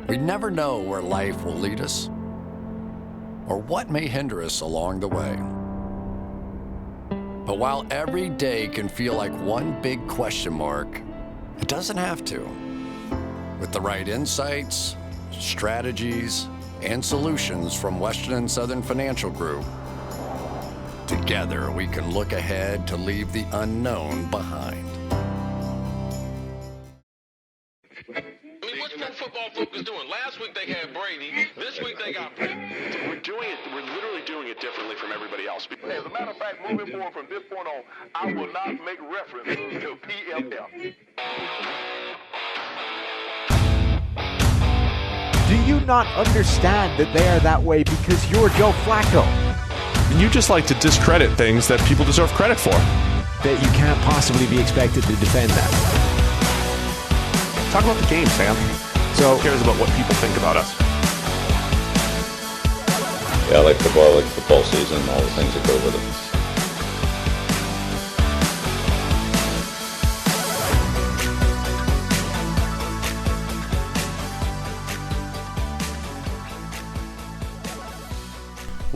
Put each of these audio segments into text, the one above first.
We never know where life will lead us or what may hinder us along the way. But while every day can feel like one big question mark, it doesn't have to. With the right insights, strategies, and solutions from Western and Southern Financial Group, together we can look ahead to leave the unknown behind. What's Pro Football Focus doing? Last week they had Brady. This week they got Brady. We're literally doing it differently from everybody else. As a matter of fact, moving forward from this point on, I will not make reference to PFF. Do you not understand that they are that way because you're Joe Flacco? You just like to discredit things that people deserve credit for. That you can't possibly be expected to defend that. Talk about the game, Sam. So, who cares about what people think about us? Yeah, I like football season, all the things that go with it.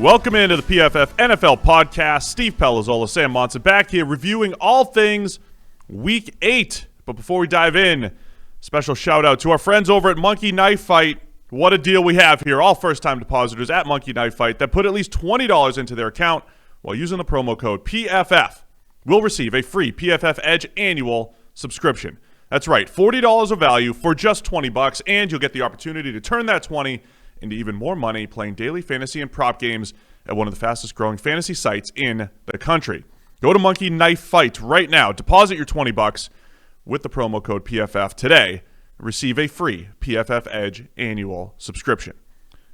Welcome into the PFF NFL podcast. Steve Palazzolo, Sam Monson back here reviewing all things Week 8. But before we dive in, special shout out to our friends over at Monkey Knife Fight. What a deal we have here. All first-time depositors at Monkey Knife Fight that put at least $20 into their account while using the promo code PFF will receive a free PFF Edge annual subscription. That's right, $40 of value for just $20, and you'll get the opportunity to turn that $20 into even more money playing daily fantasy and prop games at one of the fastest-growing fantasy sites in the country. Go to Monkey Knife Fight right now. Deposit your $20 with the promo code PFF today. Receive a free PFF Edge annual subscription.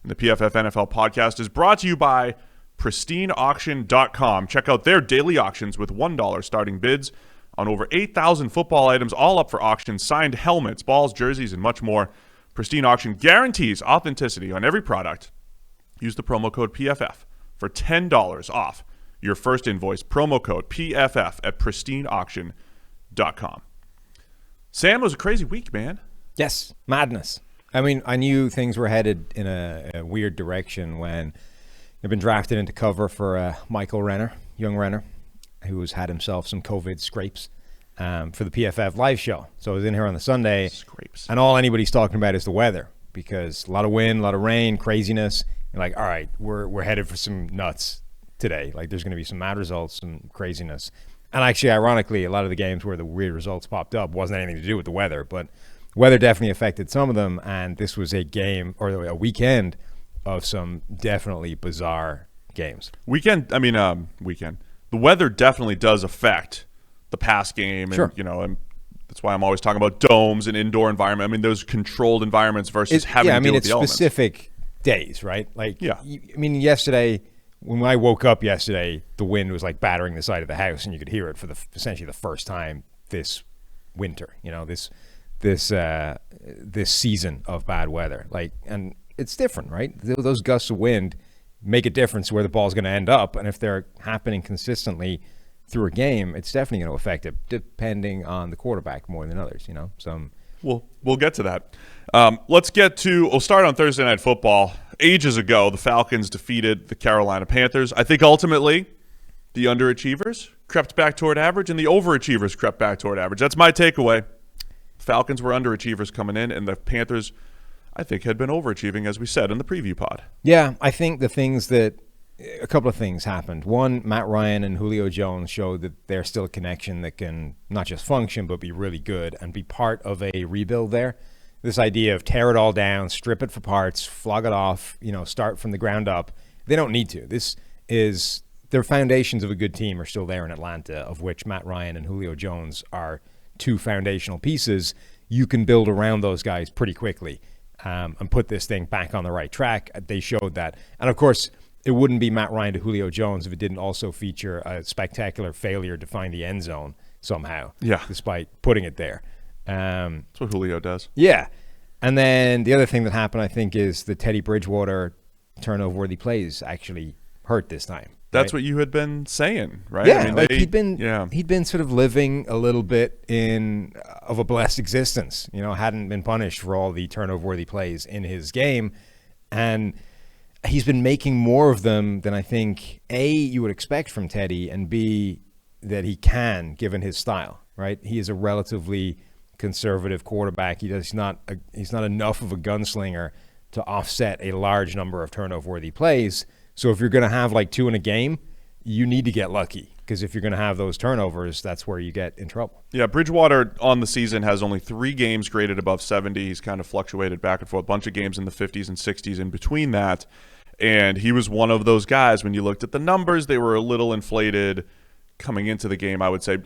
And the PFF NFL podcast is brought to you by PristineAuction.com. Check out their daily auctions with $1 starting bids on over 8,000 football items, all up for auction, signed helmets, balls, jerseys, and much more. Pristine Auction guarantees authenticity on every product. Use the promo code PFF for $10 off your first invoice. Promo code PFF at PristineAuction.com. Sam, it was a crazy week, man. yes, madness. I mean, I knew things were headed in a weird direction when I've been drafted into cover for Michael Renner, young Renner, who has had himself some COVID scrapes for the PFF live show. So I was in here on the Sunday, and all anybody's talking about is the weather, because a lot of wind, a lot of rain, craziness. And like, all right, we're headed for some nuts today. Like, there's going to be some mad results, some craziness. And actually, ironically, a lot of the games where the weird results popped up wasn't anything to do with the weather, but weather definitely affected some of them. And this was a game, or a weekend, of some definitely bizarre games. Weekend. The weather definitely does affect the pass game, and sure. And that's why I'm always talking about domes and indoor environment. I mean, those controlled environments versus having to deal with the elements. It's specific days, right? Like, yeah. Yesterday, when I woke up yesterday, the wind was like battering the side of the house, and you could hear it for essentially the first time this winter. This season of bad weather. Like, and it's different, right? Those gusts of wind make a difference where the ball's going to end up, and if they're happening consistently through a game, it's definitely going to affect it, depending on the quarterback more than others. We'll get to that. We'll start on Thursday Night Football. Ages ago, the Falcons defeated the Carolina Panthers. I think ultimately the underachievers crept back toward average and the overachievers crept back toward average. That's my takeaway. Falcons were underachievers coming in, and the Panthers, I think, had been overachieving, as we said in the preview pod. Yeah, I think a couple of things happened. One, Matt Ryan and Julio Jones showed that they're still a connection that can not just function, but be really good and be part of a rebuild there. This idea of tear it all down, strip it for parts, flog it off, start from the ground up. They don't need to. Their foundations of a good team are still there in Atlanta, of which Matt Ryan and Julio Jones are two foundational pieces. You can build around those guys pretty quickly and put this thing back on the right track. They showed that. And of course, it wouldn't be Matt Ryan to Julio Jones if it didn't also feature a spectacular failure to find the end zone somehow. Yeah. Despite putting it there. That's what Julio does. Yeah. And then the other thing that happened, I think, is the Teddy Bridgewater turnover-worthy plays actually hurt this time. That's what you had been saying, right? Yeah, I mean, like he'd been sort of living a little bit of a blessed existence. Hadn't been punished for all the turnover-worthy plays in his game, and he's been making more of them than I think A, you would expect from Teddy, and B, that he can, given his style. Right? He is a relatively conservative quarterback. He's not enough of a gunslinger to offset a large number of turnover-worthy plays. So if you're going to have like 2 in a game, you need to get lucky, because if you're going to have those turnovers, that's where you get in trouble. Yeah, Bridgewater on the season has only 3 games graded above 70. He's kind of fluctuated back and forth, a bunch of games in the 50s and 60s in between that. And he was one of those guys, when you looked at the numbers, they were a little inflated coming into the game, I would say.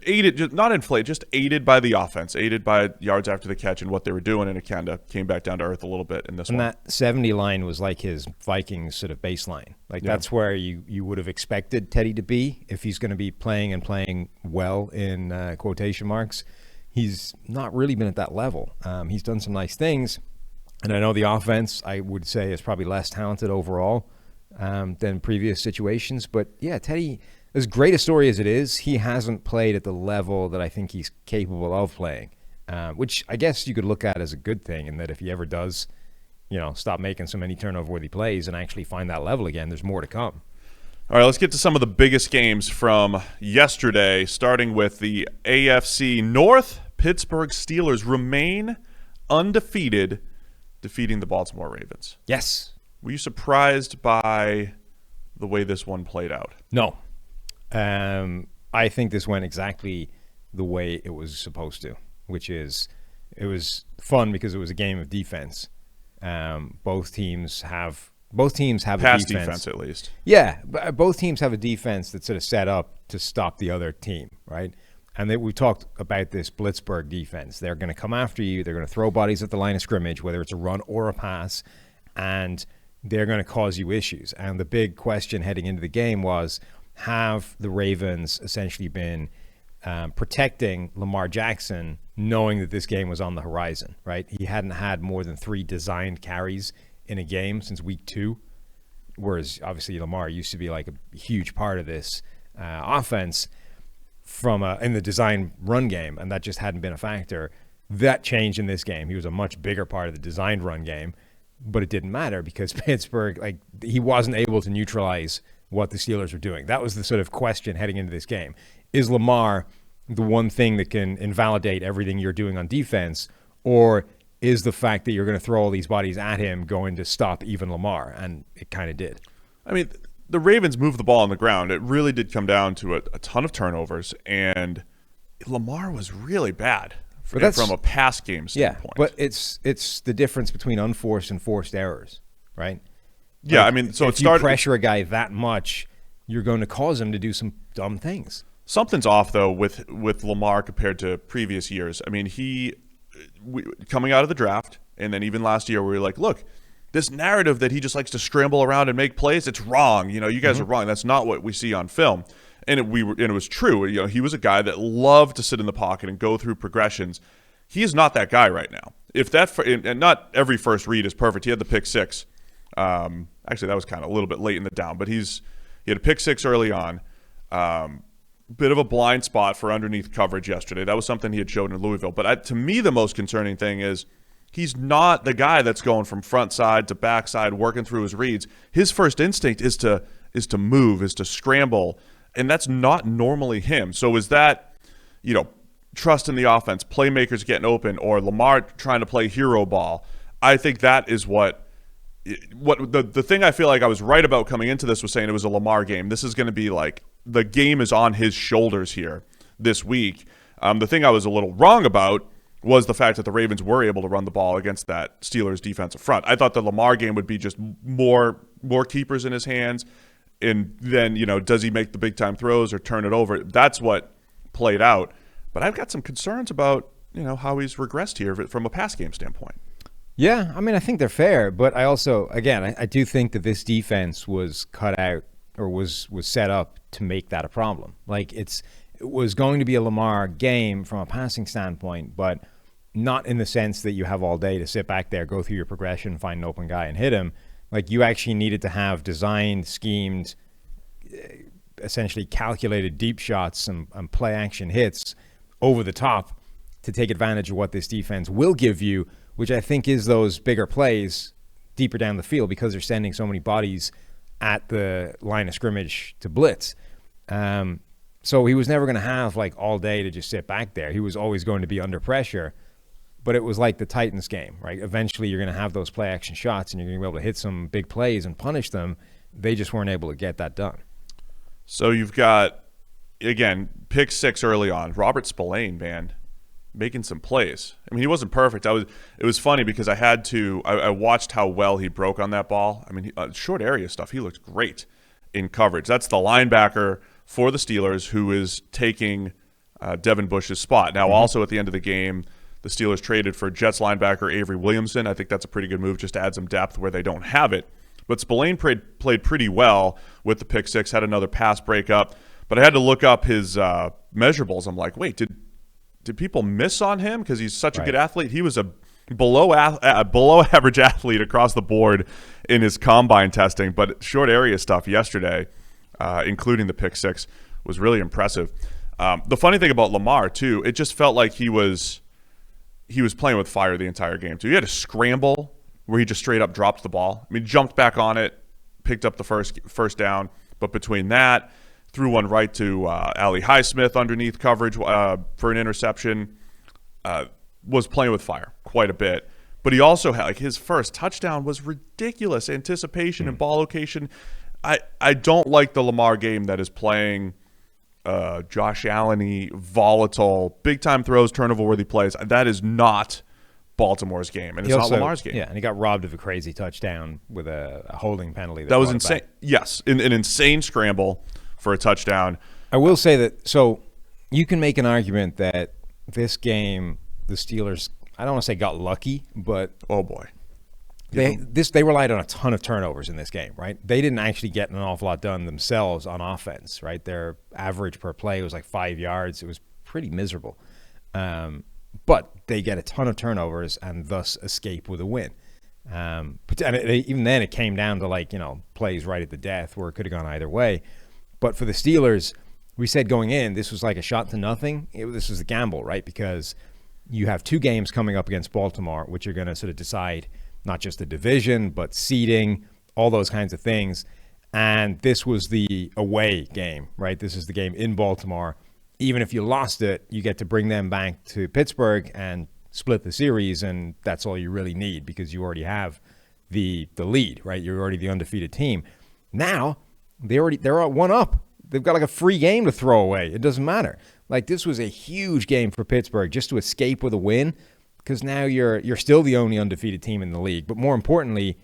Not inflated, just aided by the offense, aided by yards after the catch and what they were doing, and it kind of came back down to earth a little bit in this one. And that 70 line was like his Vikings sort of baseline. That's where you would have expected Teddy to be if he's going to be playing well in quotation marks. He's not really been at that level. He's done some nice things, and I know the offense, I would say, is probably less talented overall than previous situations. But yeah, Teddy, as great a story as it is, he hasn't played at the level that I think he's capable of playing, which I guess you could look at as a good thing, in that if he ever does, stop making so many turnover-worthy plays and actually find that level again, there's more to come. All right, let's get to some of the biggest games from yesterday, starting with the AFC North. Pittsburgh Steelers remain undefeated, defeating the Baltimore Ravens. Yes. Were you surprised by the way this one played out? No. I think this went exactly the way it was supposed to, which is it was fun because it was a game of defense. Both teams have pass a defense at least. Yeah, both teams have a defense that's sort of set up to stop the other team, right? And we talked about this Blitzburg defense. They're going to come after you. They're going to throw bodies at the line of scrimmage, whether it's a run or a pass, and they're going to cause you issues. And the big question heading into the game was, have the Ravens essentially been protecting Lamar Jackson, knowing that this game was on the horizon, right? He hadn't had more than 3 designed carries in a game since week 2, whereas obviously Lamar used to be like a huge part of this offense in the design run game, and that just hadn't been a factor. That changed in this game. He was a much bigger part of the designed run game, but it didn't matter because Pittsburgh, he wasn't able to neutralize what the Steelers were doing. That was the sort of question heading into this game. Is Lamar the one thing that can invalidate everything you're doing on defense, or is the fact that you're going to throw all these bodies at him going to stop even Lamar? And it kind of did. I mean, the Ravens moved the ball on the ground. It really did come down to a ton of turnovers, and Lamar was really bad from a pass game standpoint. Yeah, but it's the difference between unforced and forced errors, right? Yeah, I mean, so if you pressure a guy that much, you're going to cause him to do some dumb things. Something's off, though, with Lamar compared to previous years. I mean, coming out of the draft, and then even last year, we were like, look, this narrative that he just likes to scramble around and make plays, it's wrong. You guys are wrong. That's not what we see on film. And it was true. He was a guy that loved to sit in the pocket and go through progressions. He is not that guy right now. And not every first read is perfect. He had the pick 6. Actually, that was kind of a little bit late in the down, but he had a pick 6 early on. Bit of a blind spot for underneath coverage yesterday. That was something he had showed in Louisville. But to me, the most concerning thing is he's not the guy that's going from front side to back side, working through his reads. His first instinct is to move, is to scramble, and that's not normally him. So is that, trust in the offense, playmakers getting open, or Lamar trying to play hero ball? I think that is what the thing I feel like I was right about coming into this was saying it was a Lamar game. This is going to be like the game is on his shoulders here this week. The thing I was a little wrong about was the fact that the Ravens were able to run the ball against that Steelers defensive front. I thought the Lamar game would be just more keepers in his hands, and then, does he make the big time throws or turn it over? That's what played out. But I've got some concerns about, how he's regressed here from a pass game standpoint. Yeah, I mean, I think they're fair, but I also, again, I do think that this defense was cut out or was set up to make that a problem. It was going to be a Lamar game from a passing standpoint, but not in the sense that you have all day to sit back there, go through your progression, find an open guy and hit him. You actually needed to have designed, schemed essentially calculated deep shots and play action hits over the top to take advantage of what this defense will give you, which I think is those bigger plays deeper down the field because they're sending so many bodies at the line of scrimmage to blitz. So he was never going to have like all day to just sit back there. He was always going to be under pressure. But it was like the Titans game, right? Eventually you're going to have those play action shots and you're going to be able to hit some big plays and punish them. They just weren't able to get that done. So you've got, again, pick 6 early on. Robert Spillane, man, making some plays. I mean, he wasn't perfect. It was funny because I watched how well he broke on that ball. I mean, short area stuff, he looked great in coverage. That's the linebacker for the Steelers who is taking Devin Bush's spot. Now, also at the end of the game, the Steelers traded for Jets linebacker Avery Williamson. I think that's a pretty good move just to add some depth where they don't have it. But Spillane played pretty well with the pick 6, had another pass breakup. But I had to look up his measurables. I'm like, wait, did people miss on him because he's such a good athlete? He was a below average athlete across the board in his combine testing. But short area stuff yesterday, including the pick 6, was really impressive. The funny thing about Lamar, too, it just felt like he was playing with fire the entire game, too. He had a scramble where he just straight up dropped the ball. I mean, jumped back on it, picked up the first down, but between that, threw one right to Ali Highsmith underneath coverage for an interception, was playing with fire quite a bit. But he also had, like, his first touchdown was ridiculous anticipation and ball location. I don't like the Lamar game that is playing Josh Allen-y, volatile, big-time throws, turnover-worthy plays. That is not Baltimore's game, and it's not Lamar's game. Yeah, and he got robbed of a crazy touchdown with a holding penalty. That was insane. Yes, an insane scramble for a touchdown. I will say that, so you can make an argument that this game, the Steelers, I don't want to say got lucky, but oh boy. They relied on a ton of turnovers in this game, right? They didn't actually get an awful lot done themselves on offense, right? Their average per play was like 5 yards. It was pretty miserable. But they get a ton of turnovers and thus escape with a win. Even then, it came down to plays right at the death where it could have gone either way. But for the Steelers, we said going in, this was like a shot to nothing. This was a gamble, right? Because you have 2 games coming up against Baltimore, which are going to sort of decide not just the division, but seeding, all those kinds of things. And this was the away game, right? This is the game in Baltimore. Even if you lost it, you get to bring them back to Pittsburgh and split the series, and that's all you really need because you already have the lead, right? You're already the undefeated team. Now, they're at 1 up. They've got like a free game to throw away. It doesn't matter. Like, this was a huge game for Pittsburgh just to escape with a win, because now you're still the only undefeated team in the league. But more importantly,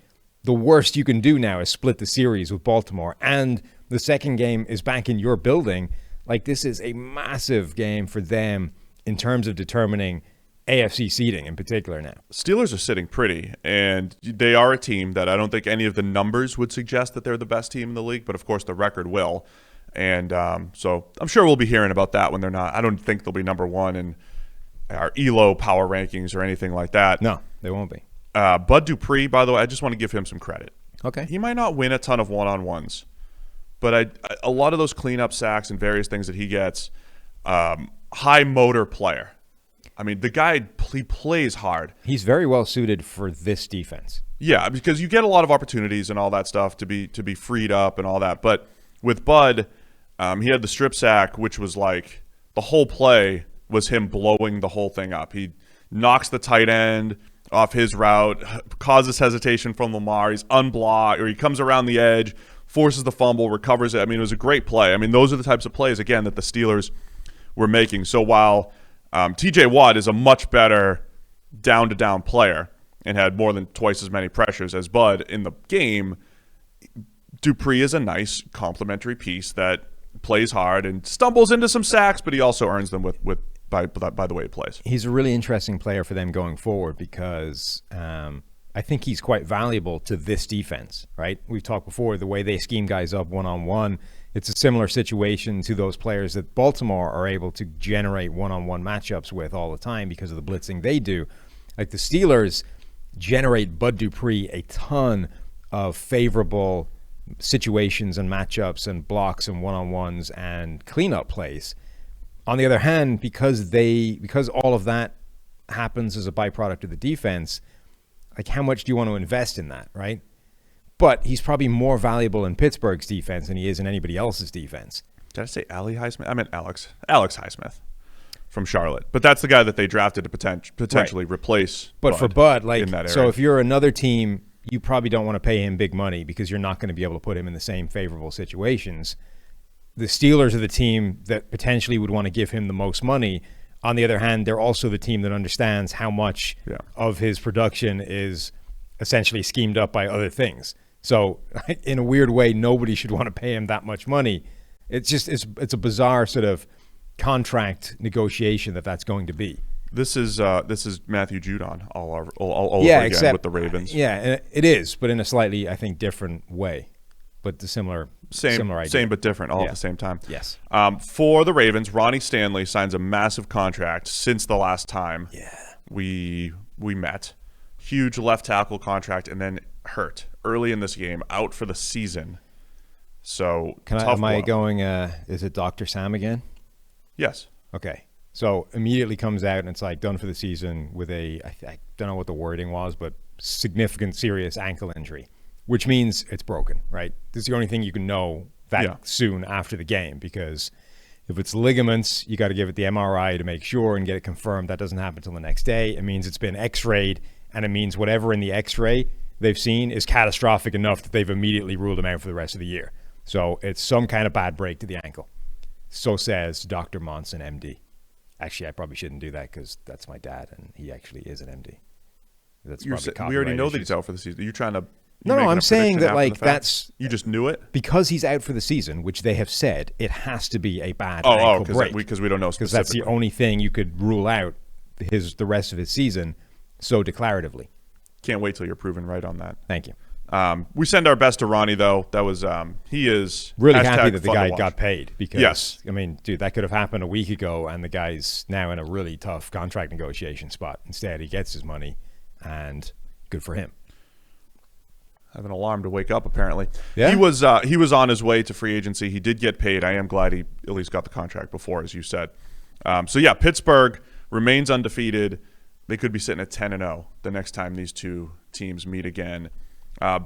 the worst you can do now is split the series with Baltimore. And the second game is back in your building. Like, this is a massive game for them in terms of determining AFC seeding in particular now. Steelers are sitting pretty, and they are a team that I don't think any of the numbers would suggest that they're the best team in the league, but of course the record will. And so I'm sure we'll be hearing about that when they're not. I don't think they'll be number 1 in our ELO power rankings or anything like that. No, they won't be. Bud Dupree, by the way, I just want to give him some credit. Okay. He might not win a ton of one-on-ones, but a lot of those cleanup sacks and various things that he gets, high motor player. I mean, the guy, he plays hard. He's very well suited for this defense. Yeah, because you get a lot of opportunities and all that stuff to be freed up and all that. But with Bud, he had the strip sack, which was like the whole play was him blowing the whole thing up. He knocks the tight end off his route, causes hesitation from Lamar. He's unblocked, or he comes around the edge, forces the fumble, recovers it. I mean, it was a great play. I mean, those are the types of plays, again, that the Steelers were making. So while TJ Watt is a much better down-to-down player and had more than twice as many pressures as Bud in the game, Dupree is a nice complementary piece that plays hard and stumbles into some sacks, but he also earns them by the way he plays. He's a really interesting player for them going forward because I think he's quite valuable to this defense, right? We've talked before, the way they scheme guys up one-on-one, it's a similar situation to those players that Baltimore are able to generate one-on-one matchups with all the time because of the blitzing they do. Like, the Steelers generate Bud Dupree a ton of favorable situations and matchups and blocks and one-on-ones and cleanup plays. On the other hand, because all of that happens as a byproduct of the defense, like how much do you want to invest in that, right? But he's probably more valuable in Pittsburgh's defense than he is in anybody else's defense. Did I say Ali Highsmith? I meant Alex Highsmith from Charlotte. But that's the guy that they drafted to potentially replace But for Bud, like, in that area. so if you're another team, you probably don't want to pay him big money because you're not going to be able to put him in the same favorable situations. The Steelers are the team that potentially would want to give him the most money. On the other hand, they're also the team that understands how much of his production is essentially schemed up by other things. So in a weird way, nobody should want to pay him that much money. It's a bizarre sort of contract negotiation that's going to be. This is Matthew Judon all over again with the Ravens. Yeah, it is, but in a slightly, I think, different way. But the similar idea. Same but different all at the same time. Yes. For the Ravens, Ronnie Stanley signs a massive contract since the last time we met. Huge left tackle contract, and then hurt early in this game, out for the season. So am I going? Is it Dr. Sam again? Yes. Okay. So immediately comes out and it's like done for the season with I don't know what the wording was, but significant, serious ankle injury, which means it's broken, right? This is the only thing you can know that soon after the game, because if it's ligaments, you got to give it the MRI to make sure and get it confirmed. That doesn't happen until the next day. It means it's been X-rayed, and it means whatever in the X-ray they've seen is catastrophic enough that they've immediately ruled him out for the rest of the year. So it's some kind of bad break to the ankle. So says Dr. Monson, MD. Actually, I probably shouldn't do that because that's my dad, and he actually is an MD. That's we already know that he's out for the season. Are you trying to? No, I'm saying that like that's you just knew it because he's out for the season, which they have said it has to be a bad ankle break because we don't know specifically. Because that's the only thing you could rule out the rest of his season so declaratively. Can't wait till you're proven right on that. Thank you. We send our best to Ronnie, though. That was he is really happy that the guy got paid because yes. I mean, dude, that could have happened a week ago, and the guy's now in a really tough contract negotiation spot. Instead, he gets his money, and good for him. I have an alarm to wake up. Apparently, yeah. He was on his way to free agency. He did get paid. I am glad he at least got the contract before, as you said. So yeah, Pittsburgh remains undefeated. They could be sitting at 10-0 the next time these two teams meet again.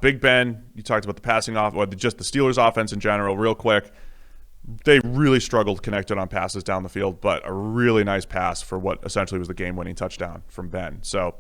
Big Ben, you talked about the passing off, or just the Steelers' offense in general, real quick. They really struggled connected on passes down the field, but a really nice pass for what essentially was the game-winning touchdown from Ben. So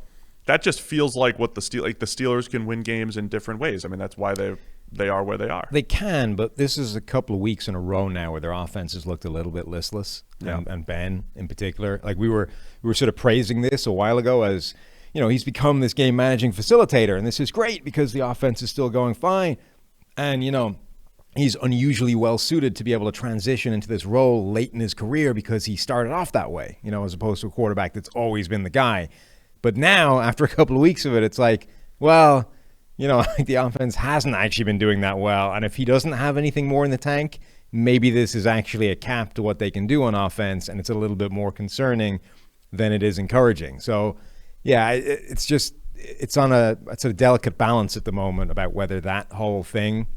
that just feels like what the Steelers can win games in different ways. I mean, that's why they are where they are. They can, but this is a couple of weeks in a row now where their offense has looked a little bit listless, and Ben in particular. Like we were sort of praising this a while ago as, you know, he's become this game managing facilitator, and this is great because the offense is still going fine. And, you know, he's unusually well suited to be able to transition into this role late in his career because he started off that way, you know, as opposed to a quarterback that's always been the guy. But now, after a couple of weeks of it, it's like, well, you know, the offense hasn't actually been doing that well. And if he doesn't have anything more in the tank, maybe this is actually a cap to what they can do on offense, and it's a little bit more concerning than it is encouraging. So, yeah, it's on a delicate balance at the moment about whether that whole thing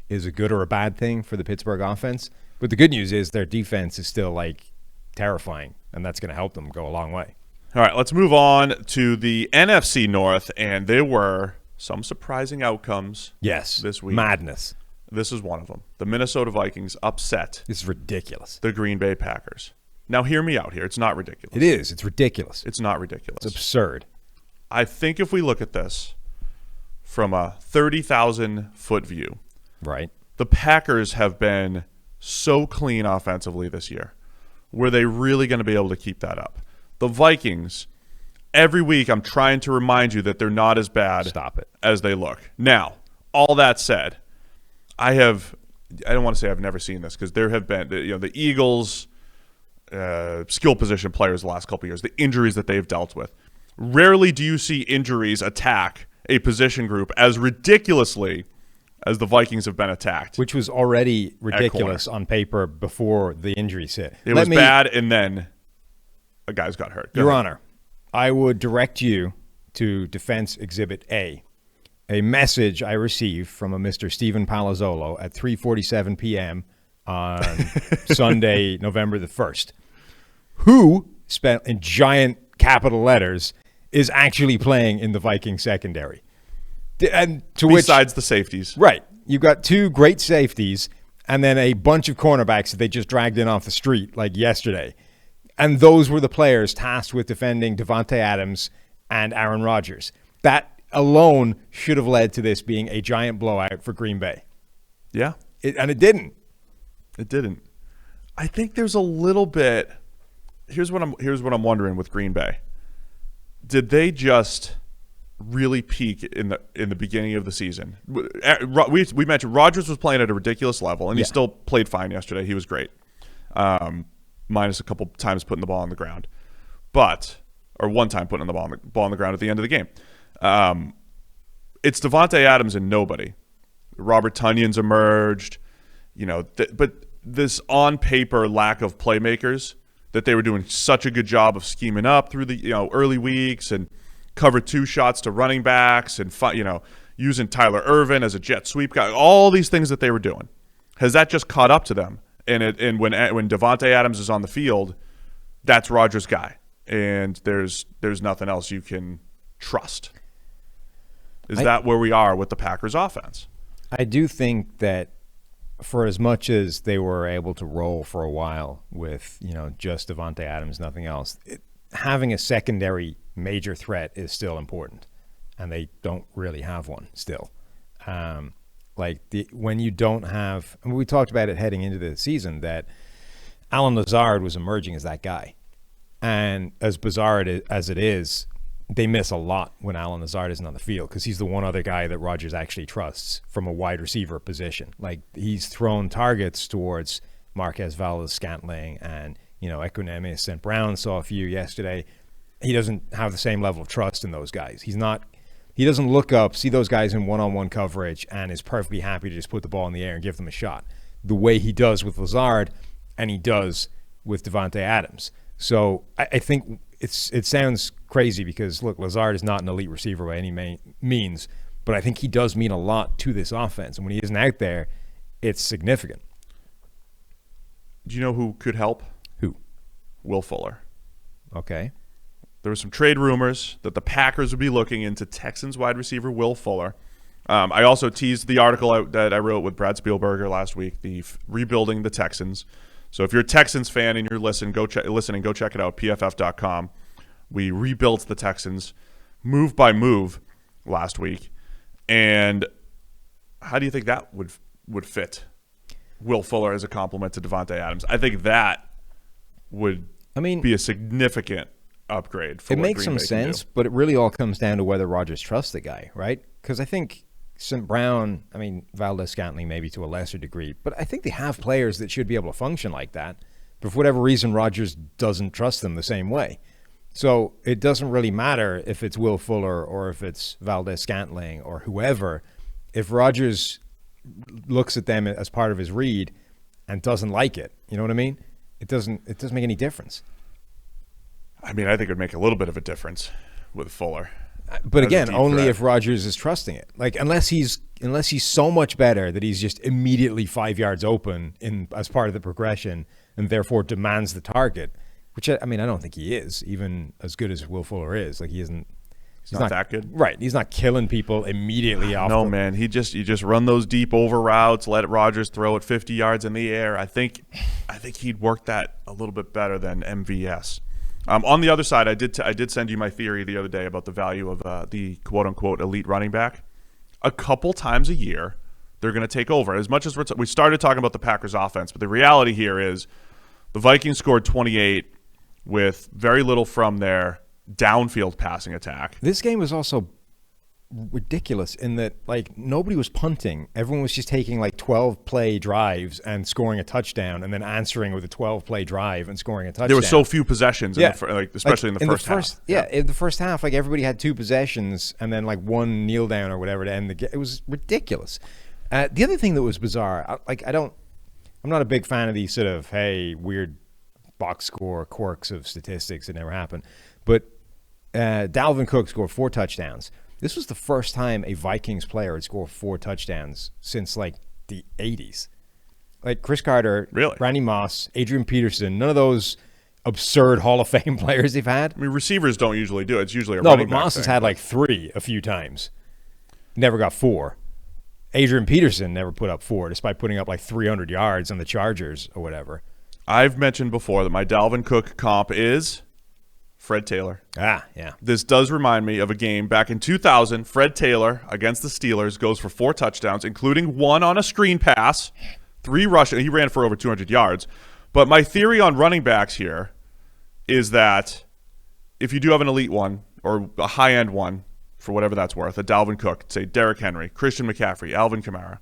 is a good or a bad thing for the Pittsburgh offense. But the good news is their defense is still like terrifying, and that's going to help them go a long way. All right, let's move on to the NFC North, and there were some surprising outcomes. Yes, this week. Madness. This is one of them. The Minnesota Vikings upset. This is ridiculous. The Green Bay Packers. Now, hear me out here. It's not ridiculous. It is. It's ridiculous. It's not ridiculous. It's absurd. I think if we look at this from a 30,000-foot view, right, the Packers have been so clean offensively this year. Were they really going to be able to keep that up? The Vikings, every week I'm trying to remind you that they're not as bad as they look. Now, all that said, I don't want to say I've never seen this because there have been, you know, the Eagles, skill position players the last couple of years, the injuries that they've dealt with. Rarely do you see injuries attack a position group as ridiculously as the Vikings have been attacked. Which was already ridiculous on paper before the injuries hit. It was bad, and then a guy's got hurt. Your Honor, I would direct you to Defense Exhibit A. a message I received from a Mr. Stephen Palazzolo at 3:47 p.m. on Sunday, November the 1st, who, spelled in giant capital letters, is actually playing in the Vikings secondary. And Besides the safeties. Right. You've got two great safeties and then a bunch of cornerbacks that they just dragged in off the street like yesterday. And those were the players tasked with defending Davante Adams and Aaron Rodgers. That alone should have led to this being a giant blowout for Green Bay. Yeah. And it didn't. It didn't. I think there's a little bit. Here's what I'm wondering with Green Bay. Did they just really peak in the beginning of the season? We mentioned Rodgers was playing at a ridiculous level, and he still played fine yesterday. He was great, minus a couple times putting the ball on the ground, or one time putting the ball on the ground at the end of the game. It's Davante Adams and nobody. Robert Tunyon's emerged, but this on paper lack of playmakers that they were doing such a good job of scheming up through the early weeks and cover 2 shots to running backs and using Tyler Ervin as a jet sweep guy, all these things that they were doing. Has that just caught up to them? And when Davante Adams is on the field, that's Rodgers' guy, and there's nothing else you can trust. Is that where we are with the Packers offense? I do think that for as much as they were able to roll for a while with just Davante Adams, nothing else, having a secondary major threat is still important, and they don't really have one still. When you don't have, and we talked about it heading into the season, that Allen Lazard was emerging as that guy, and as bizarre as it is, they miss a lot when Allen Lazard isn't on the field because he's the one other guy that Rodgers actually trusts from a wide receiver position. Like, he's thrown targets towards Marquez Valdes-Scantling and Equanimeous St. Brown saw a few yesterday. He doesn't have the same level of trust in those guys. He doesn't look up, see those guys in one-on-one coverage, and is perfectly happy to just put the ball in the air and give them a shot the way he does with Lazard and he does with Davante Adams. So I think it sounds crazy because, look, Lazard is not an elite receiver by any means, but I think he does mean a lot to this offense. And when he isn't out there, it's significant. Do you know who could help? Who? Will Fuller. Okay. There were some trade rumors that the Packers would be looking into Texans wide receiver Will Fuller. I also teased the article that I wrote with Brad Spielberger last week, the Rebuilding the Texans. So if you're a Texans fan and you're listening, go check it out, pff.com. We rebuilt the Texans move by move last week. And how do you think that would fit Will Fuller as a complement to Davante Adams? I think that would be a significant upgrade for it what makes Green some Bay sense, but it really all comes down to whether Rodgers trusts the guy, right? Because I think St. Brown, Valdes-Scantling maybe to a lesser degree, but I think they have players that should be able to function like that. But for whatever reason, Rodgers doesn't trust them the same way. So it doesn't really matter if it's Will Fuller or if it's Valdes-Scantling or whoever. If Rodgers looks at them as part of his read and doesn't like it, you know what I mean? It doesn't make any difference. I think it would make a little bit of a difference with Fuller. But again, only threat. if Rodgers is trusting it. Like, unless he's so much better that he's just immediately 5 yards open as part of the progression and therefore demands the target, which I don't think he is, even as good as Will Fuller is. Like, he's not that good. Right. He's not killing people immediately off. No, man. You just run those deep over routes, let Rodgers throw it 50 yards in the air. I think he'd work that a little bit better than MVS. On the other side, I did send you my theory the other day about the value of the quote-unquote elite running back. A couple times a year, they're going to take over. As much as we started talking about the Packers offense, but the reality here is the Vikings scored 28 with very little from their downfield passing attack. This game was also ridiculous in that, like, nobody was punting. Everyone was just taking, 12-play drives and scoring a touchdown and then answering with a 12-play drive and scoring a touchdown. There were so few possessions, especially in the first half. In the first half, everybody had 2 possessions and then, one kneel down or whatever to end the game. It was ridiculous. The other thing that was bizarre, I'm not a big fan of these sort of, weird box score quirks of statistics that never happen. But Dalvin Cook scored 4 touchdowns. This was the first time a Vikings player had scored 4 touchdowns since like the 80s. Like Chris Carter, Really? Randy Moss, Adrian Peterson, none of those absurd Hall of Fame players they've had. I mean, receivers don't usually do it. It's usually a No, running but back Moss has thing. had like 3 a few times. Never got 4. Adrian Peterson never put up 4, despite putting up like 300 yards on the Chargers or whatever. I've mentioned before that my Dalvin Cook comp is Fred Taylor. Ah, yeah. This does remind me of a game back in 2000. Fred Taylor against the Steelers goes for 4 touchdowns, including 1 on a screen pass, 3 rushing. He ran for over 200 yards. But my theory on running backs here is that if you do have an elite one or a high-end one, for whatever that's worth, a Dalvin Cook, say Derrick Henry, Christian McCaffrey, Alvin Kamara,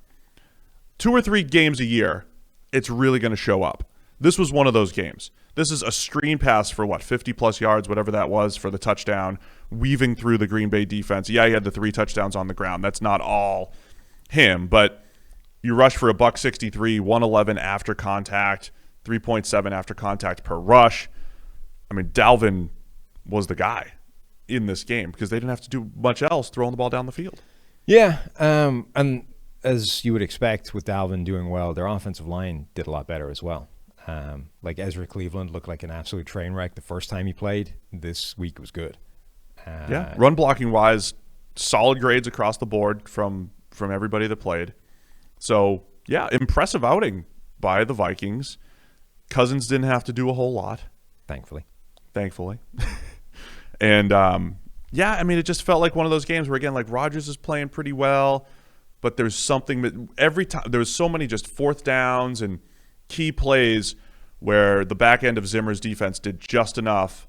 2 or 3 games a year, it's really going to show up. This was one of those games. This is a screen pass for, 50-plus yards, whatever that was, for the touchdown, weaving through the Green Bay defense. Yeah, he had the 3 touchdowns on the ground. That's not all him, but you rush for $163, 111 after contact, 3.7 after contact per rush. I mean, Dalvin was the guy in this game because they didn't have to do much else throwing the ball down the field. Yeah, and as you would expect with Dalvin doing well, their offensive line did a lot better as well. Like Ezra Cleveland looked like an absolute train wreck the first time he played. This week was good. Yeah, run blocking wise, solid grades across the board from everybody that played. So yeah, impressive outing by the Vikings. Cousins didn't have to do a whole lot, Thankfully. And yeah, I mean, it just felt like one of those games where, again, like Rodgers is playing pretty well, but there's something that every time there was so many just 4th downs and key plays where the back end of Zimmer's defense did just enough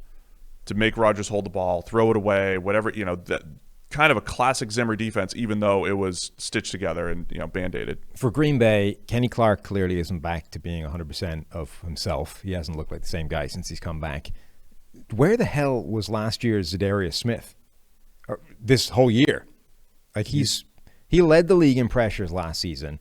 to make Rodgers hold the ball, throw it away, whatever, that kind of a classic Zimmer defense, even though it was stitched together and, Band-Aided. For Green Bay, Kenny Clark clearly isn't back to being 100% of himself. He hasn't looked like the same guy since he's come back. Where the hell was last year's Zadarius Smith? Or this whole year? Like he led the league in pressures last season.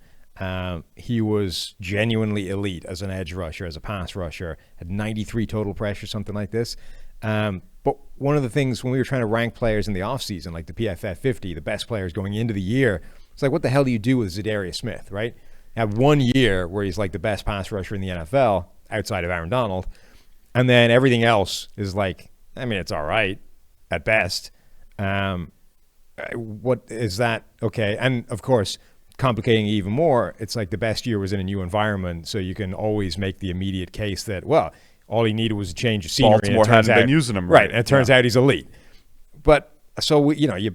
He was genuinely elite as an edge rusher, as a pass rusher, had 93 total pressure, something like this. But one of the things when we were trying to rank players in the offseason, like the PFF 50, the best players going into the year, it's like, what the hell do you do with Zadarius Smith, right? Have 1 year where he's like the best pass rusher in the NFL outside of Aaron Donald. And then everything else is like, I mean, it's all right at best. What is that? Okay. And of course, complicating it even more, it's like the best year was in a new environment. So you can always make the immediate case that, well, all he needed was a change of scenery. Baltimore hadn't been using him right. And it turns out he's elite. But so, you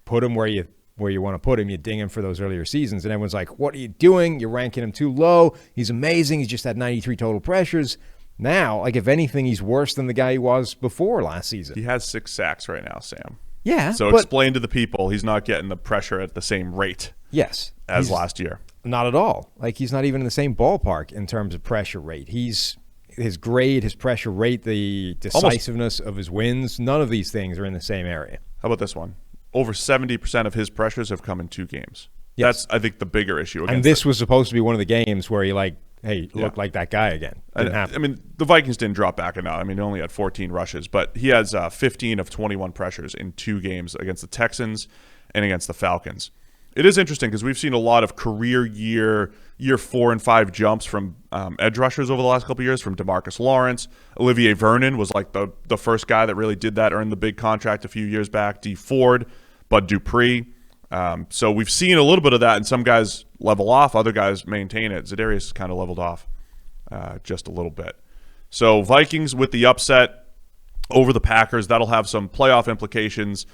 put him where you want to put him. You ding him for those earlier seasons. And everyone's like, what are you doing? You're ranking him too low. He's amazing. He's just had 93 total pressures. Now, like, if anything, he's worse than the guy he was before last season. He has 6 sacks right now, Sam. Yeah. So explain to the people he's not getting the pressure at the same rate as last year. Not at all. Like, he's not even in the same ballpark in terms of pressure rate. His grade, his pressure rate, the decisiveness of his wins, none of these things are in the same area. How about this one? Over 70% of his pressures have come in 2 games. Yes. That's, I think, the bigger issue. And this was supposed to be one of the games where he, like, hey, look like that guy again. Didn't happen. I mean, the Vikings didn't drop back enough. I mean, he only had 14 rushes, but he has 15 of 21 pressures in 2 games against the Texans and against the Falcons. It is interesting because we've seen a lot of career year 4 and 5 jumps from edge rushers over the last couple of years, from DeMarcus Lawrence. Olivier Vernon was like the first guy that really did that, earned the big contract a few years back. Dee Ford, Bud Dupree. So we've seen a little bit of that, and some guys level off, other guys maintain it. Zadarius kind of leveled off just a little bit. So Vikings with the upset over the Packers, that'll have some playoff implications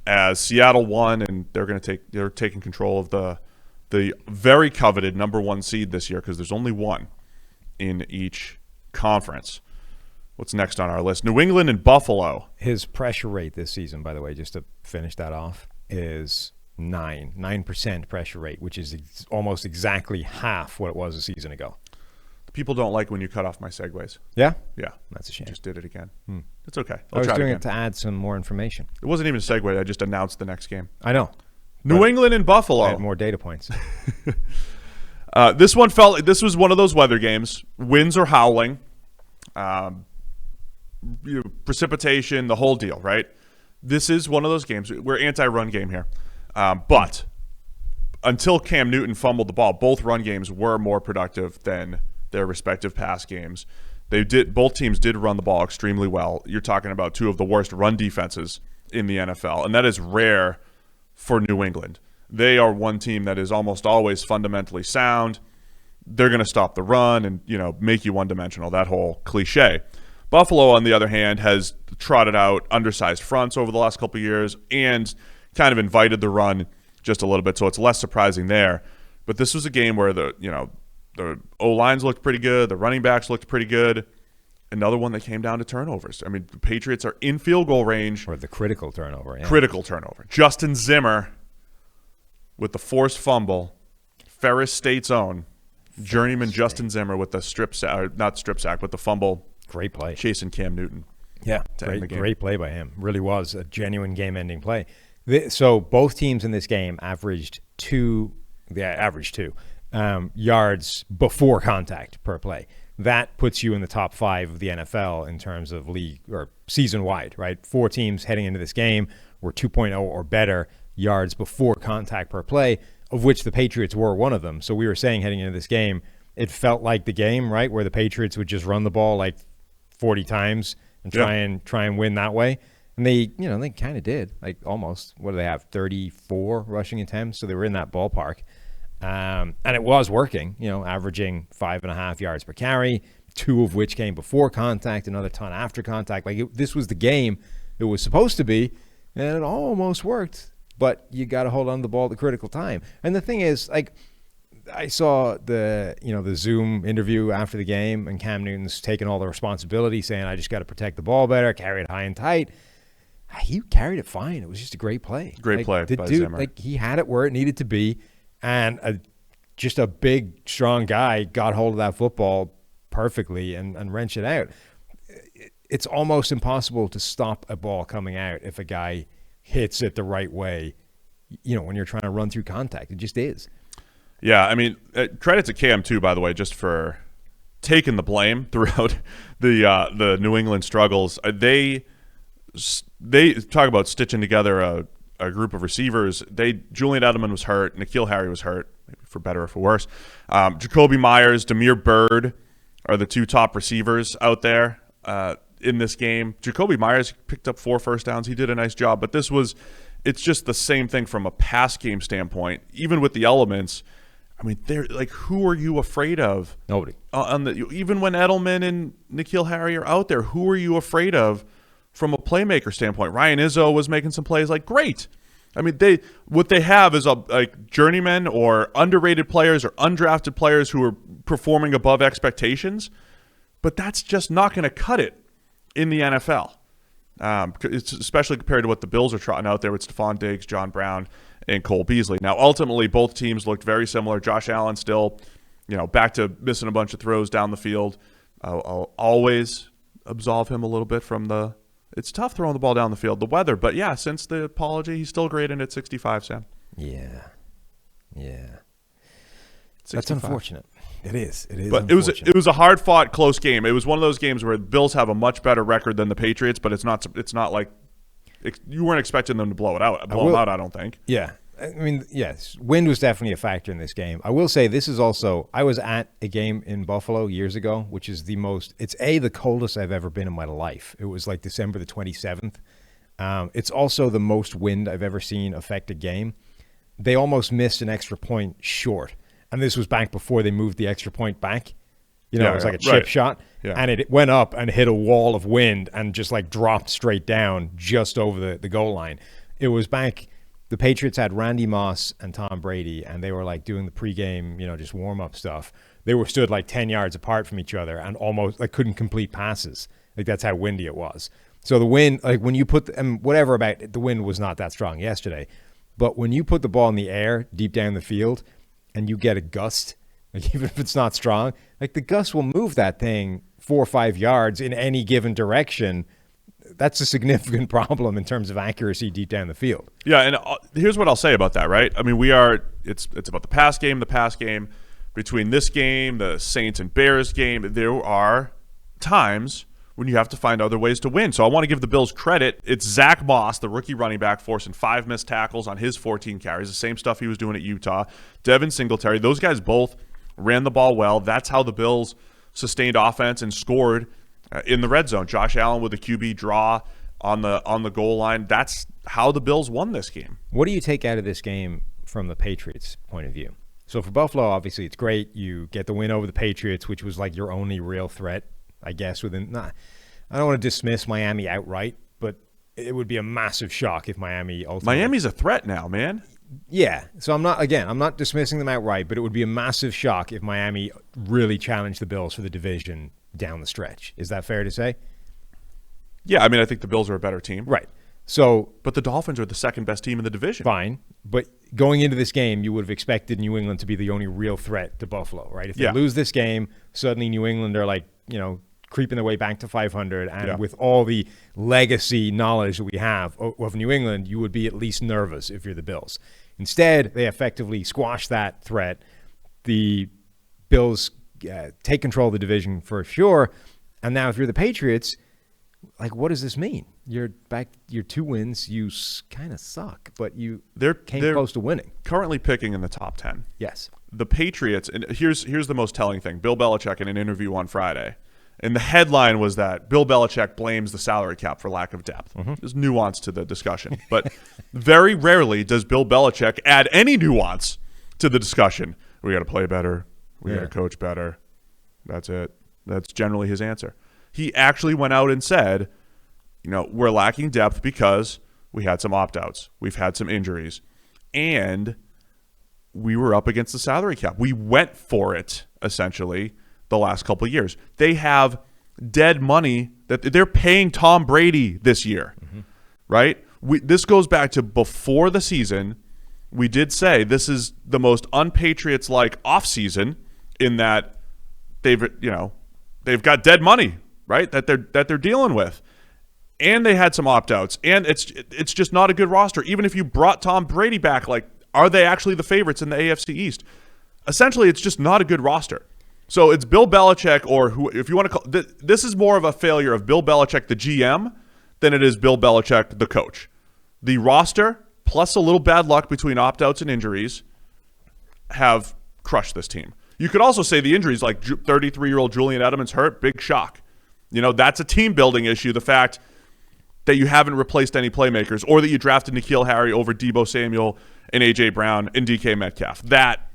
as Seattle won, and they're taking control of the very coveted number 1 seed this year because there's only one in each conference. What's next on our list? New England and Buffalo. His pressure rate this season, by the way, just to finish that off, is 9% pressure rate, which is almost exactly half what it was a season ago. People don't like when you cut off my segues. Yeah? Yeah. That's a shame. Just did it again. It's okay. I was doing it to add some more information. It wasn't even a segue. I just announced the next game. I know. New England and Buffalo. I had more data points. This one this was one of those weather games. Winds are howling. Precipitation, the whole deal, right? this is one of those games. We're anti-run game here. But until Cam Newton fumbled the ball, both run games were more productive than their respective pass games. Both teams did run the ball extremely well. You're talking about two of the worst run defenses in the NFL, and that is rare for New England. They are one team that is almost always fundamentally sound. They're going to stop the run and, make you one-dimensional, that whole cliche. Buffalo, on the other hand, has trotted out undersized fronts over the last couple of years and kind of invited the run just a little bit, so it's less surprising there. But this was a game where the O-lines looked pretty good, the running backs looked pretty good. Another one that came down to turnovers. I mean, the Patriots are in field goal range. Or the critical turnover. Yeah. Critical turnover. Justin Zimmer with the forced fumble. Ferris State's own. Journeyman Justin Zimmer with the not strip sack, but the fumble. Great play. Chasing Cam Newton. Yeah, great play by him. Really was a genuine game-ending play. So both teams in this game averaged two yards before contact per play. That puts you in the top 5 of the NFL in terms of league or season-wide, right? 4 teams heading into this game were 2.0 or better yards before contact per play, of which the Patriots were one of them. So we were saying heading into this game, it felt like the game, right, where the Patriots would just run the ball like 40 times and try and win that way. And they kind of did, like almost. What do they have? 34 rushing attempts, so they were in that ballpark. And it was working, averaging 5.5 yards per carry, 2 of which came before contact, another ton after contact. This was the game it was supposed to be, and it almost worked. But you got to hold on to the ball at the critical time. And the thing is, I saw the Zoom interview after the game, and Cam Newton's taking all the responsibility, saying, I just got to protect the ball better, carry it high and tight. He carried it fine. It was just a great play. Great play by Zimmer. He had it where it needed to be, and just a big, strong guy got hold of that football perfectly and wrenched it out. It's almost impossible to stop a ball coming out if a guy hits it the right way, when you're trying to run through contact. It just is. Yeah, I mean, credit to Cam, too, by the way, just for taking the blame throughout the New England struggles. They talk about stitching together a group of receivers. Julian Edelman was hurt. N'Keal Harry was hurt, maybe for better or for worse. Jacoby Myers, Damiere Byrd are the 2 top receivers out there in this game. Jacoby Myers picked up 4 first downs. He did a nice job. But it's just the same thing from a pass game standpoint. Even with the elements, I mean, they're like, who are you afraid of? Nobody. Even when Edelman and N'Keal Harry are out there, who are you afraid of from a playmaker standpoint? Ryan Izzo was making some plays great. I mean, what they have is journeymen or underrated players or undrafted players who are performing above expectations, but that's just not going to cut it in the NFL. It's especially compared to what the Bills are trotting out there with Stephon Diggs, John Brown, and Cole Beasley. Now, ultimately, both teams looked very similar. Josh Allen still, back to missing a bunch of throws down the field. I'll always absolve him a little bit from it's tough throwing the ball down the field, the weather. But, yeah, since the apology, he's still grading at 65, Sam. Yeah. 65. That's unfortunate. It is. But it was a hard-fought, close game. It was one of those games where the Bills have a much better record than the Patriots, but it's not like you weren't expecting them to blow them out, I don't think. Yeah. I mean, yes, wind was definitely a factor in this game. I will say this is also, I was at a game in Buffalo years ago, which is the coldest I've ever been in my life. It was like December the 27th. It's also the most wind I've ever seen affect a game. They almost missed an extra point short. And this was back before they moved the extra point back. It was like a chip shot. Yeah. And it went up and hit a wall of wind and just dropped straight down just over the goal line. It was back. The Patriots had Randy Moss and Tom Brady, and they were doing the pregame, just warm-up stuff. They were stood 10 yards apart from each other and almost couldn't complete passes. That's how windy it was. So the wind, when you put whatever about it, the wind was not that strong yesterday. But when you put the ball in the air deep down the field and you get a gust, even if it's not strong, the gust will move that thing 4 or 5 yards in any given direction. That's a significant problem in terms of accuracy deep down the field. Yeah, and here's what I'll say about that, right? I mean, it's about the pass game. Between this game, the Saints and Bears game, there are times when you have to find other ways to win. So I want to give the Bills credit. It's Zach Moss, the rookie running back, forcing 5 missed tackles on his 14 carries, the same stuff he was doing at Utah. Devin Singletary, those guys both ran the ball well. That's how the Bills sustained offense and scored in the red zone. Josh Allen with a QB draw on the goal line. That's how the Bills won this game. What do you take out of this game from the Patriots' point of view? So for Buffalo, obviously it's great. You get the win over the Patriots, which was like your only real threat, I guess. I don't want to dismiss Miami outright, but it would be a massive shock if Miami ultimately. Miami's a threat now, man. Yeah. So I'm not dismissing them outright, but it would be a massive shock if Miami really challenged the Bills for the division down the stretch. Is that fair to say? Yeah, I mean, I think the Bills are a better team. Right. So, but the Dolphins are the second best team in the division. Fine. But going into this game, you would have expected New England to be the only real threat to Buffalo, right? If they lose this game, suddenly New England are like, creeping their way back to 500. And with all the legacy knowledge that we have of New England, you would be at least nervous if you're the Bills. Instead, they effectively squash that threat. The Bills take control of the division for sure. And now if you're the Patriots, like, what does this mean? You're back. Your 2 wins. You kind of suck, but they're close to winning. Currently picking in the top 10. Yes. The Patriots, and here's the most telling thing. Bill Belichick in an interview on Friday, and the headline was that Bill Belichick blames the salary cap for lack of depth. There's nuance to the discussion, but very rarely does Bill Belichick add any nuance to the discussion. We got to play better. We got to coach better. That's it. That's generally his answer. He actually went out and said, we're lacking depth because we had some opt-outs. We've had some injuries. And we were up against the salary cap. We went for it, essentially, the last couple of years. They have dead money that they're paying Tom Brady this year, right? This goes back to before the season. We did say this is the most un-Patriots-like offseason in that they've got dead money, right? That they're dealing with, and they had some opt-outs, and it's just not a good roster. Even if you brought Tom Brady back, like, are they actually the favorites in the AFC East? Essentially, it's just not a good roster. So it's Bill Belichick, or who, if you want to call this is more of a failure of Bill Belichick, the GM, than it is Bill Belichick, the coach. The roster plus a little bad luck between opt-outs and injuries have crushed this team. You could also say the injuries, like 33-year-old Julian Edelman's hurt, big shock. That's a team-building issue, the fact that you haven't replaced any playmakers, or that you drafted N'Keal Harry over Deebo Samuel and A.J. Brown and DK Metcalf. That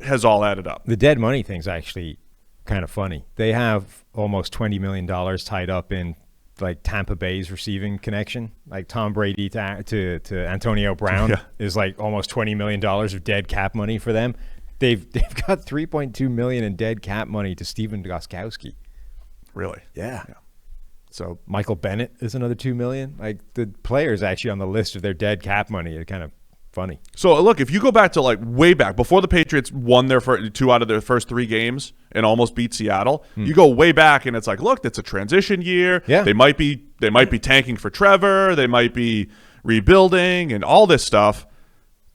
has all added up. The dead money thing's actually kind of funny. They have almost $20 million tied up in, like, Tampa Bay's receiving connection. Like, Tom Brady to Antonio Brown is like almost $20 million of dead cap money for them. They've got $3.2 million in dead cap money to Steven Gostkowski. Really? Yeah. So Michael Bennett is another $2 million. Like, the players actually on the list of their dead cap money are kind of funny. So look, if you go back to, like, way back before the Patriots won their 2 out of their first 3 games and almost beat Seattle, you go way back and it's like, look, it's a transition year. Yeah. They might be tanking for Trevor. They might be rebuilding and all this stuff.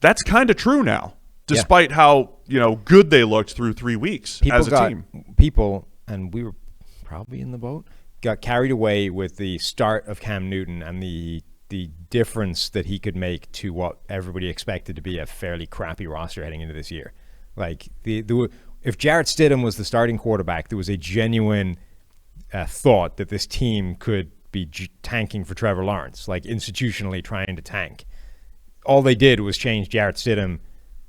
That's kind of true now, despite how good they looked through 3 weeks as a team. People, and we were probably in the boat, got carried away with the start of Cam Newton and the difference that he could make to what everybody expected to be a fairly crappy roster heading into this year. Like, if Jarrett Stidham was the starting quarterback, there was a genuine thought that this team could be tanking for Trevor Lawrence, like institutionally trying to tank. All they did was change Jarrett Stidham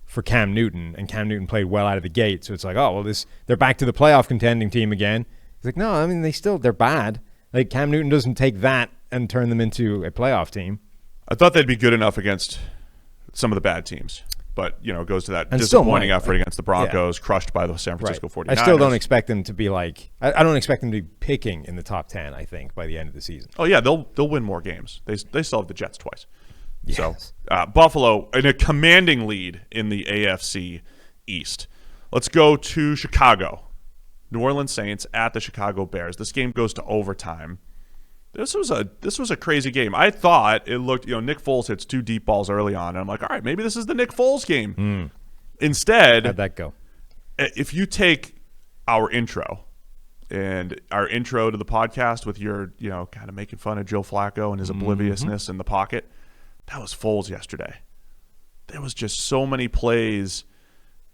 for Cam Newton, and Cam Newton played well out of the gate. So it's like, oh, well, they're back to the playoff contending team again. It's like, no, I mean, they're bad. Like, Cam Newton doesn't take that and turn them into a playoff team. I thought they'd be good enough against some of the bad teams, but it goes to that disappointing effort against the Broncos, crushed by the San Francisco 49ers. I still don't expect them to be like, I don't expect them to be picking in the top 10, I think, by the end of the season. Oh yeah, they'll win more games. They still have the Jets twice. Yes. So Buffalo in a commanding lead in the AFC East. Let's go to Chicago. New Orleans Saints at the Chicago Bears. This game goes to overtime. This was a crazy game. I thought it looked, Nick Foles hits 2 deep balls early on, and I'm like, all right, maybe this is the Nick Foles game. Instead, how'd that go? If you take our intro and our intro to the podcast with your, kind of making fun of Joe Flacco and his obliviousness in the pocket. That was Foles yesterday. There was just so many plays.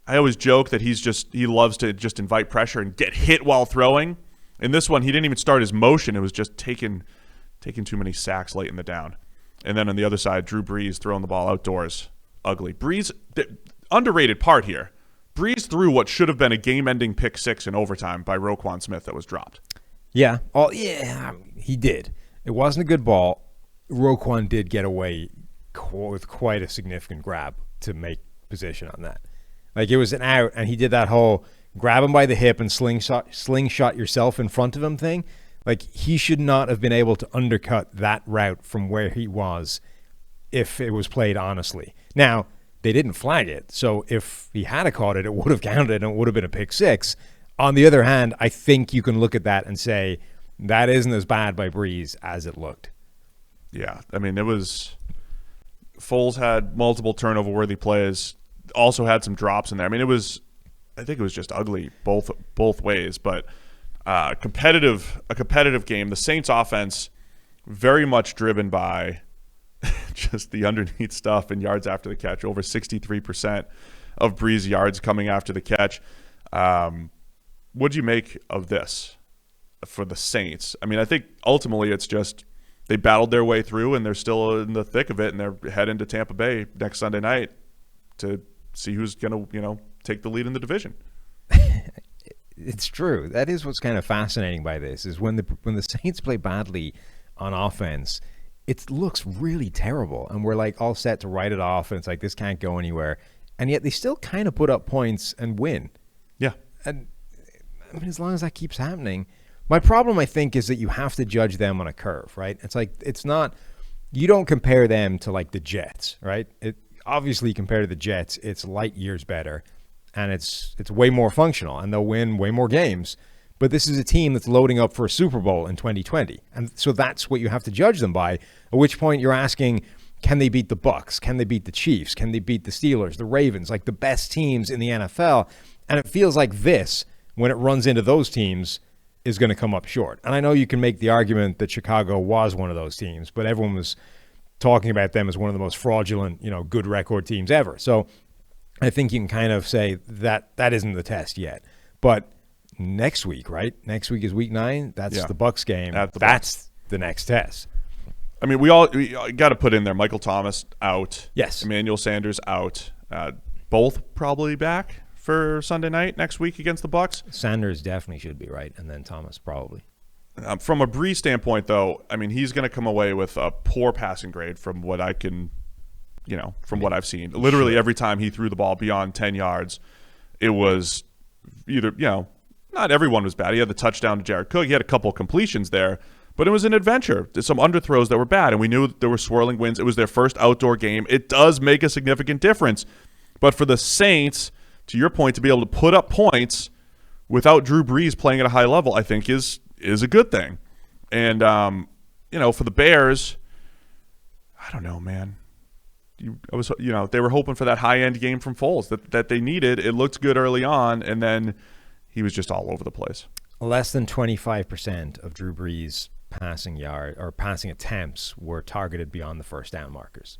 I always joke that he loves to just invite pressure and get hit while throwing. In this one, he didn't even start his motion. It was just taking too many sacks late in the down. And then on the other side, Drew Brees throwing the ball outdoors. Ugly. Brees, the underrated part here. Brees threw what should have been a game-ending pick six in overtime by Roquan Smith that was dropped. Yeah. Oh, yeah, he did. It wasn't a good ball. Roquan did get away with quite a significant grab to make position on that. Like, it was an out, and he did that whole grab him by the hip and slingshot yourself in front of him thing. Like, he should not have been able to undercut that route from where he was if it was played honestly. Now, they didn't flag it, so if he had caught it, it would have counted and it would have been a pick six. On the other hand, I think you can look at that and say that isn't as bad by Brees as it looked. Yeah, I mean, it was – Foles had multiple turnover-worthy plays, also had some drops in there. I mean, I think it was just ugly both ways, but a competitive game. The Saints offense very much driven by just the underneath stuff and yards after the catch. Over 63% of Brees yards coming after the catch. What do you make of this for the Saints? I mean, I think ultimately it's just they battled their way through and they're still in the thick of it, and they're heading to Tampa Bay next Sunday night to see who's going to, take the lead in the division. It's true. That is what's kind of fascinating by this is when the Saints play badly on offense, it looks really terrible, and we're like all set to write it off, and it's like this can't go anywhere, and yet they still kind of put up points and win. Yeah, and I mean, as long as that keeps happening, my problem I think is that you have to judge them on a curve, right? It's like it's not. You don't compare them to like the Jets, right? It obviously compared to the Jets, it's light years better. And it's way more functional, and they'll win way more games. But this is a team that's loading up for a Super Bowl in 2020. And so that's what you have to judge them by, at which point you're asking, can they beat the Bucs? Can they beat the Chiefs? Can they beat the Steelers, the Ravens, like the best teams in the NFL? And it feels like this, when it runs into those teams, is going to come up short. And I know you can make the argument that Chicago was one of those teams, but everyone was talking about them as one of the most fraudulent, good record teams ever. So I think you can kind of say that isn't the test yet. But next week, right? Next week is week 9. That's the Bucs game. That's the next test. I mean, we got to put in there Michael Thomas out. Yes. Emmanuel Sanders out. Both probably back for Sunday night next week against the Bucs. Sanders definitely should be right, and then Thomas probably. From a Brees standpoint, though, I mean, he's going to come away with a poor passing grade from what I can – from what I've seen. Literally every time he threw the ball beyond 10 yards, it was either, not everyone was bad. He had the touchdown to Jared Cook. He had a couple of completions there, but it was an adventure. There's some underthrows that were bad, and we knew there were swirling winds. It was their first outdoor game. It does make a significant difference. But for the Saints, to your point, to be able to put up points without Drew Brees playing at a high level, I think is a good thing. And, for the Bears, I don't know, man. They were hoping for that high-end game from Foles that they needed. It looked good early on, and then he was just all over the place. Less than 25% of Drew Brees' passing attempts were targeted beyond the first down markers.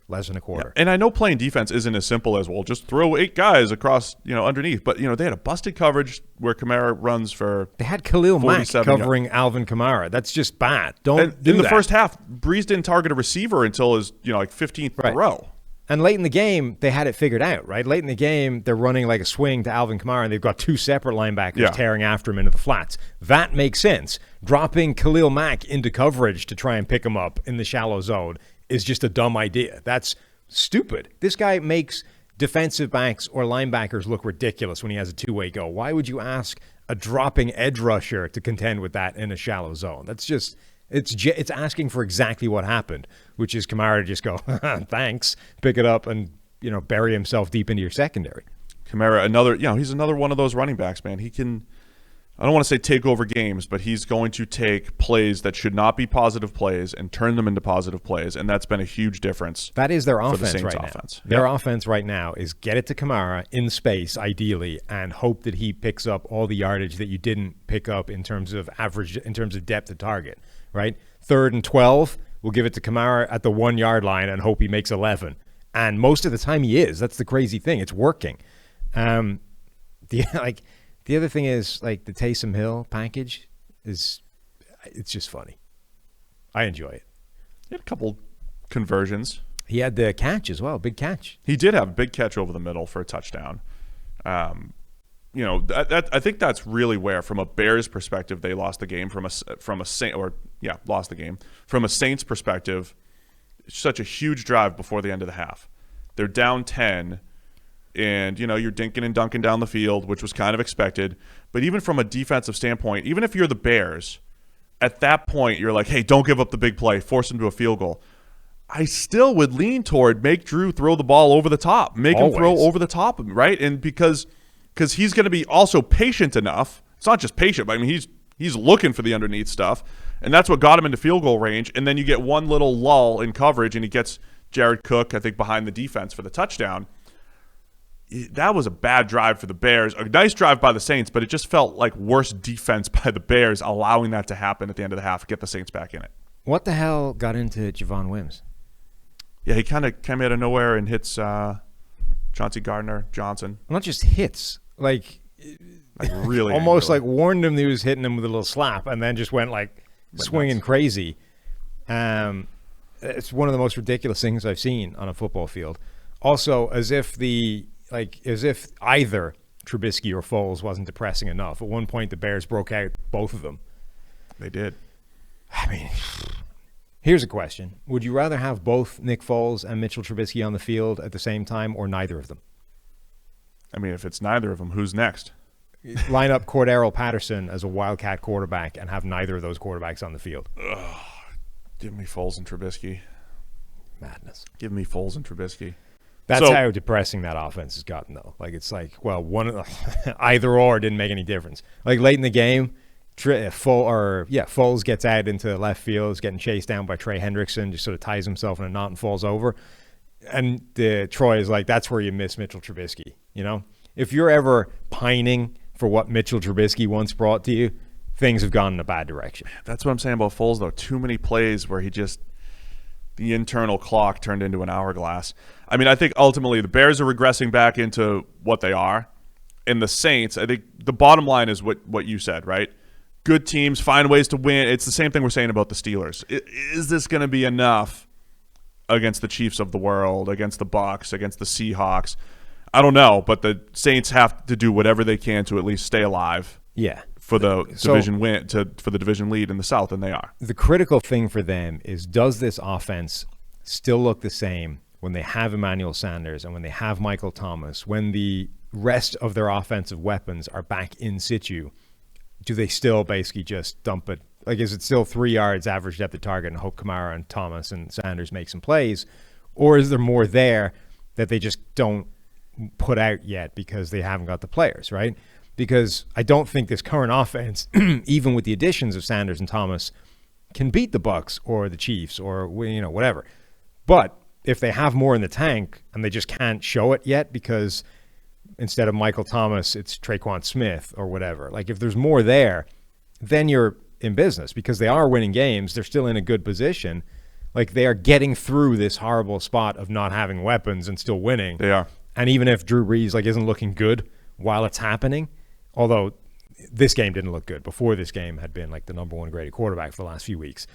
Less than a quarter. Yeah. And I know playing defense isn't as simple as, well, just throw 8 guys across, underneath. But, they had a busted coverage where Kamara runs for They had Khalil Mack covering yards. Alvin Kamara. That's just bad. In the first half, Brees didn't target a receiver until his, 15th throw. And late in the game, they had it figured out, right? Late in the game, they're running like a swing to Alvin Kamara, and they've got 2 separate linebackers tearing after him into the flats. That makes sense. Dropping Khalil Mack into coverage to try and pick him up in the shallow zone is just a dumb idea. That's stupid. This guy makes defensive backs or linebackers look ridiculous when he has a two-way go. Why would you ask a dropping edge rusher to contend with that in a shallow zone? That's just it's asking for exactly what happened, which is Kamara to just go, thanks, pick it up and bury himself deep into your secondary. Kamara, he's another one of those running backs, man. He can I don't want to say take over games, but he's going to take plays that should not be positive plays and turn them into positive plays, and that's been a huge difference. That is their for offense the Saints right offense. now. Their offense right now is get it to Kamara in space, ideally, and hope that he picks up all the yardage that you didn't pick up in terms of average, in terms of depth of target, right? 3rd and 12, we'll give it to Kamara at the 1 yard line and hope he makes 11. And most of the time he is. That's the crazy thing. It's working. The other thing is, like, the Taysom Hill package it's just funny. I enjoy it. He had a couple conversions. He had the catch as well, big catch. He did have a big catch over the middle for a touchdown. I think that's really where, from a Bears perspective, they lost the game. From a Saints perspective, such a huge drive before the end of the half. They're down 10. And, you're dinking and dunking down the field, which was kind of expected. But even from a defensive standpoint, even if you're the Bears, at that point, you're like, hey, don't give up the big play. Force him to a field goal. I still would lean toward make Drew throw the ball over the top. Make him throw over the top of him, right? And because he's going to be also patient enough. It's not just patient, but I mean, he's looking for the underneath stuff. And that's what got him into field goal range. And then you get one little lull in coverage, and he gets Jared Cook, I think, behind the defense for the touchdown. That was a bad drive for the Bears. A nice drive by the Saints, but it just felt like worse defense by the Bears, allowing that to happen at the end of the half, get the Saints back in it. What the hell got into Javon Wims? Yeah, he kind of came out of nowhere and hits Chauncey Gardner-Johnson. Not just hits, like really almost like warned him that he was hitting him with a little slap, and then just went swinging crazy. It's one of the most ridiculous things I've seen on a football field. Also, as if either Trubisky or Foles wasn't depressing enough. At one point, the Bears broke out both of them. They did. I mean, here's a question. Would you rather have both Nick Foles and Mitchell Trubisky on the field at the same time, or neither of them? I mean, if it's neither of them, who's next? Line up Cordero Patterson as a Wildcat quarterback and have neither of those quarterbacks on the field. Ugh. Give me Foles and Trubisky. Madness. Give me Foles and Trubisky. That's how depressing that offense has gotten, though. Like, it's like, well, either or didn't make any difference. Like, late in the game, Foles gets out into left field, is getting chased down by Trey Hendrickson, just sort of ties himself in a knot and falls over. And Troy is like, that's where you miss Mitchell Trubisky, If you're ever pining for what Mitchell Trubisky once brought to you, things have gone in a bad direction. That's what I'm saying about Foles, though. Too many plays where the internal clock turned into an hourglass. I mean, I think ultimately the Bears are regressing back into what they are. And the Saints, I think the bottom line is what you said, right? Good teams find ways to win. It's the same thing we're saying about the Steelers. Is this going to be enough against the Chiefs of the world, against the Bucs, against the Seahawks? I don't know, but the Saints have to do whatever they can to at least stay alive. Yeah. For the division win, for the division lead in the South, and they are. The critical thing for them is, does this offense still look the same when they have Emmanuel Sanders and when they have Michael Thomas, when the rest of their offensive weapons are back in situ? Do they still basically just dump it? Like, is it still 3 yards average depth of target and hope Kamara and Thomas and Sanders make some plays? Or is there more there that they just don't put out yet because they haven't got the players, right? Because I don't think this current offense, even with the additions of Sanders and Thomas, can beat the Bucs or the Chiefs or whatever. But if they have more in the tank and they just can't show it yet because instead of Michael Thomas, it's Traquan Smith or whatever. Like, if there's more there, then you're in business because they are winning games. They're still in a good position. Like, they are getting through this horrible spot of not having weapons and still winning. They are. And even if Drew Brees isn't looking good while it's happening, although this game didn't look good. Before this game had been like the number one graded quarterback for the last few weeks.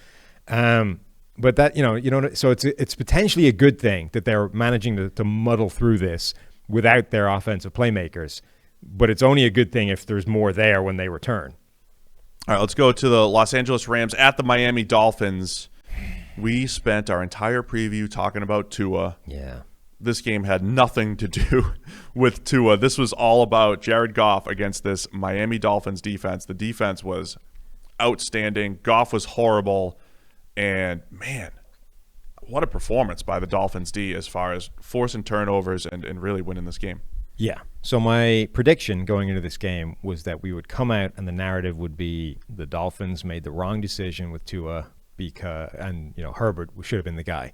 But that, so it's potentially a good thing that they're managing to muddle through this without their offensive playmakers. But it's only a good thing if there's more there when they return. All right, let's go to the Los Angeles Rams at the Miami Dolphins. We spent our entire preview talking about Tua. Yeah. This game had nothing to do with Tua. This was all about Jared Goff against this Miami Dolphins defense. The defense was outstanding. Goff was horrible. And, man, what a performance by the Dolphins D as far as forcing turnovers and really winning this game. Yeah. So my prediction going into this game was that we would come out and the narrative would be the Dolphins made the wrong decision with Tua and Herbert should have been the guy.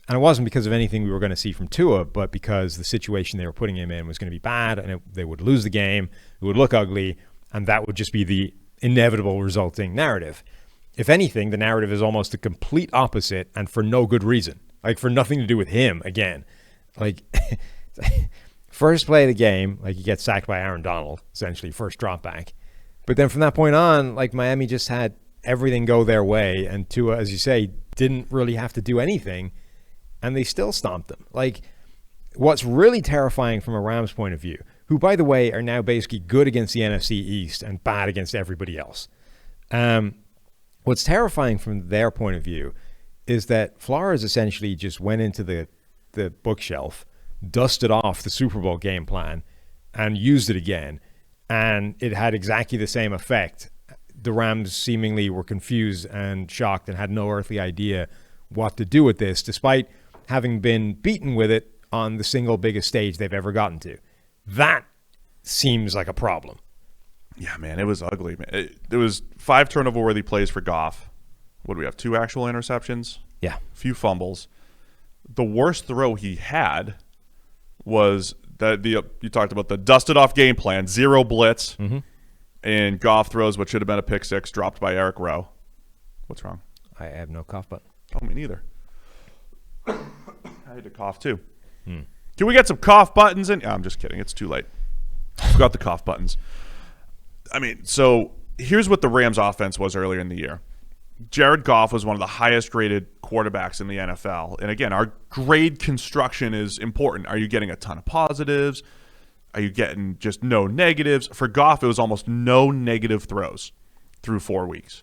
And it wasn't because of anything we were going to see from Tua, but because the situation they were putting him in was going to be bad and they would lose the game, it would look ugly, and that would just be the inevitable resulting narrative. If anything, the narrative is almost the complete opposite and for no good reason. Like, for nothing to do with him again. Like, first play of the game, like, he gets sacked by Aaron Donald, essentially, first drop back. But then from that point on, like, Miami just had everything go their way, and Tua, as you say, didn't really have to do anything, and they still stomped them. Like, what's really terrifying from a Rams point of view, who, by the way, are now basically good against the NFC East and bad against everybody else. What's terrifying from their point of view is that Flores essentially just went into the bookshelf, dusted off the Super Bowl game plan, and used it again, and it had exactly the same effect. The Rams seemingly were confused and shocked and had no earthly idea what to do with this, despite having been beaten with it on the single biggest stage they've ever gotten to. That seems like a problem. Yeah, man, it was ugly. Man. There was 5 turnover-worthy plays for Goff. What do we have, 2 actual interceptions? Yeah. A few fumbles. The worst throw he had was you talked about the dusted-off game plan, 0 blitz, and Goff throws what should have been a pick six dropped by Eric Rowe. What's wrong? I have no cough button. Oh, me neither. I had to cough, too. Can we get some cough buttons in? I'm just kidding. It's too late. Forgot the cough buttons. I mean, so here's what the Rams offense was earlier in the year. Jared Goff was one of the highest graded quarterbacks in the NFL. And again, our grade construction is important. Are you getting a ton of positives? Are you getting just no negatives? For Goff, it was almost no negative throws through 4 weeks.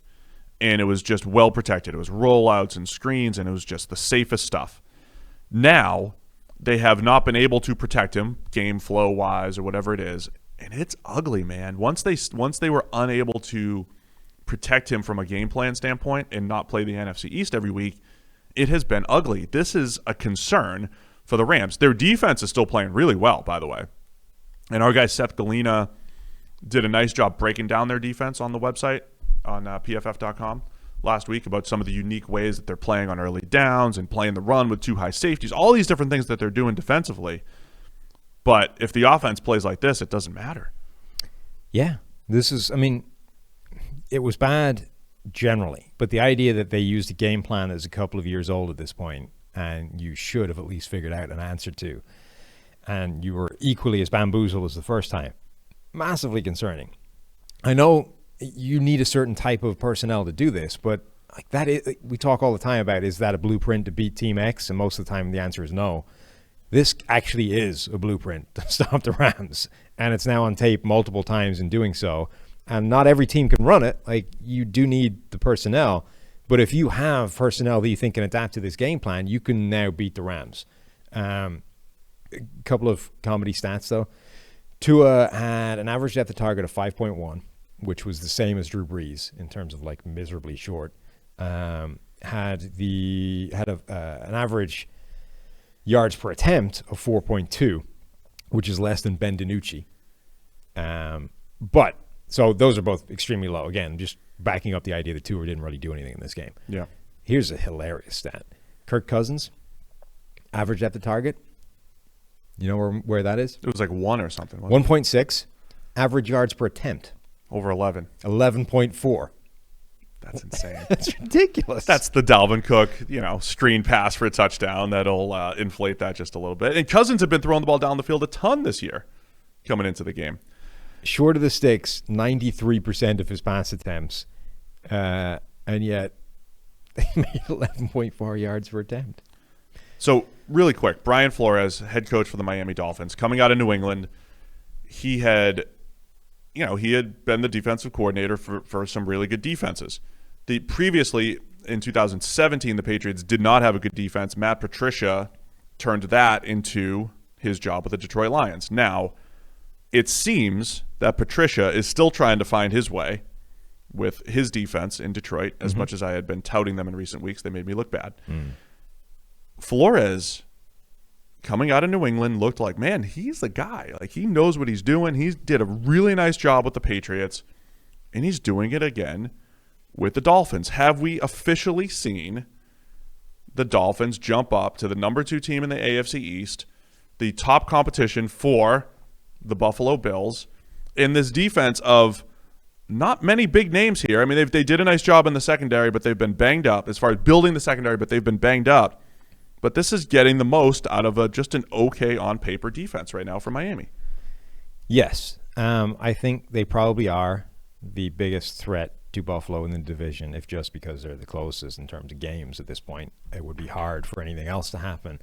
And it was just well protected. It was rollouts and screens, and it was just the safest stuff. Now, they have not been able to protect him, game flow wise or whatever it is. And it's ugly, man. Once they were unable to protect him from a game plan standpoint and not play the NFC East every week, it has been ugly. This is a concern for the Rams. Their defense is still playing really well, by the way. And our guy Seth Galina did a nice job breaking down their defense on the website on PFF.com last week about some of the unique ways that they're playing on early downs and playing the run with 2 high safeties, all these different things that they're doing defensively. But if the offense plays like this, it doesn't matter. Yeah. It was bad generally, but the idea that they used a game plan that's a couple of years old at this point, and you should have at least figured out an answer to, and you were equally as bamboozled as the first time, massively concerning. I know you need a certain type of personnel to do this, but we talk all the time about, is that a blueprint to beat Team X? And most of the time the answer is no. This actually is a blueprint to stop the Rams, and it's now on tape multiple times in doing so. And not every team can run it. Like, you do need the personnel, but if you have personnel that you think can adapt to this game plan, you can now beat the Rams. A couple of comedy stats, though. Tua had an average depth of target of 5.1, which was the same as Drew Brees in terms of like miserably short. Had an average yards per attempt of 4.2, which is less than Ben DiNucci. So those are both extremely low. Again, just backing up the idea that Tua didn't really do anything in this game. Yeah. Here's a hilarious stat. Kirk Cousins, average depth of target. You know where that is? It was like 1 or something. 1.6. Average yards per attempt. Over 11. 11.4. That's insane. That's ridiculous. That's the Dalvin Cook, screen pass for a touchdown. That'll inflate that just a little bit. And Cousins have been throwing the ball down the field a ton this year coming into the game. Short of the sticks, 93% of his pass attempts, and yet they made 11.4 yards per attempt. So, really quick, Brian Flores, head coach for the Miami Dolphins, coming out of New England, he had been the defensive coordinator for some really good defenses. Previously, in 2017, the Patriots did not have a good defense. Matt Patricia turned that into his job with the Detroit Lions. Now, it seems that Patricia is still trying to find his way with his defense in Detroit. As much as I had been touting them in recent weeks, they made me look bad. Flores coming out of New England, looked like, man, he's the guy. Like, he knows what he's doing. He did a really nice job with the Patriots, and he's doing it again with the Dolphins. Have we officially seen the Dolphins jump up to the number 2 team in the AFC East, the top competition for the Buffalo Bills, in this defense of not many big names here? I mean, they did a nice job in the secondary, but they've been banged up as far as building the secondary, but they've been banged up. But this is getting the most out of just an okay on-paper defense right now for Miami. Yes. I think they probably are the biggest threat to Buffalo in the division, if just because they're the closest in terms of games at this point. It would be hard for anything else to happen.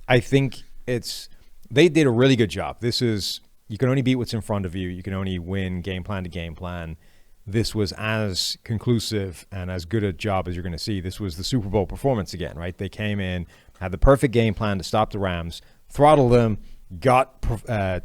I think they did a really good job. You can only beat what's in front of you. You can only win game plan to game plan. This was as conclusive and as good a job as you're going to see. This was the Super Bowl performance again, right? They came in, had the perfect game plan to stop the Rams, throttled them, got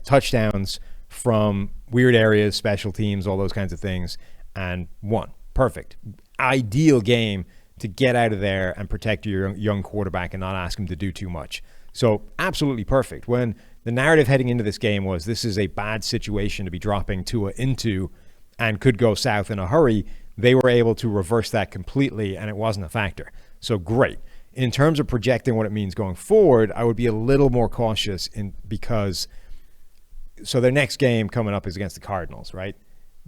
touchdowns from weird areas, special teams, all those kinds of things, and won. Perfect. Ideal game to get out of there and protect your young quarterback and not ask him to do too much. So absolutely perfect. When the narrative heading into this game was this is a bad situation to be dropping Tua into and could go south in a hurry, they were able to reverse that completely, and it wasn't a factor. So great. In terms of projecting what it means going forward, I would be a little more cautious because their next game coming up is against the Cardinals, right?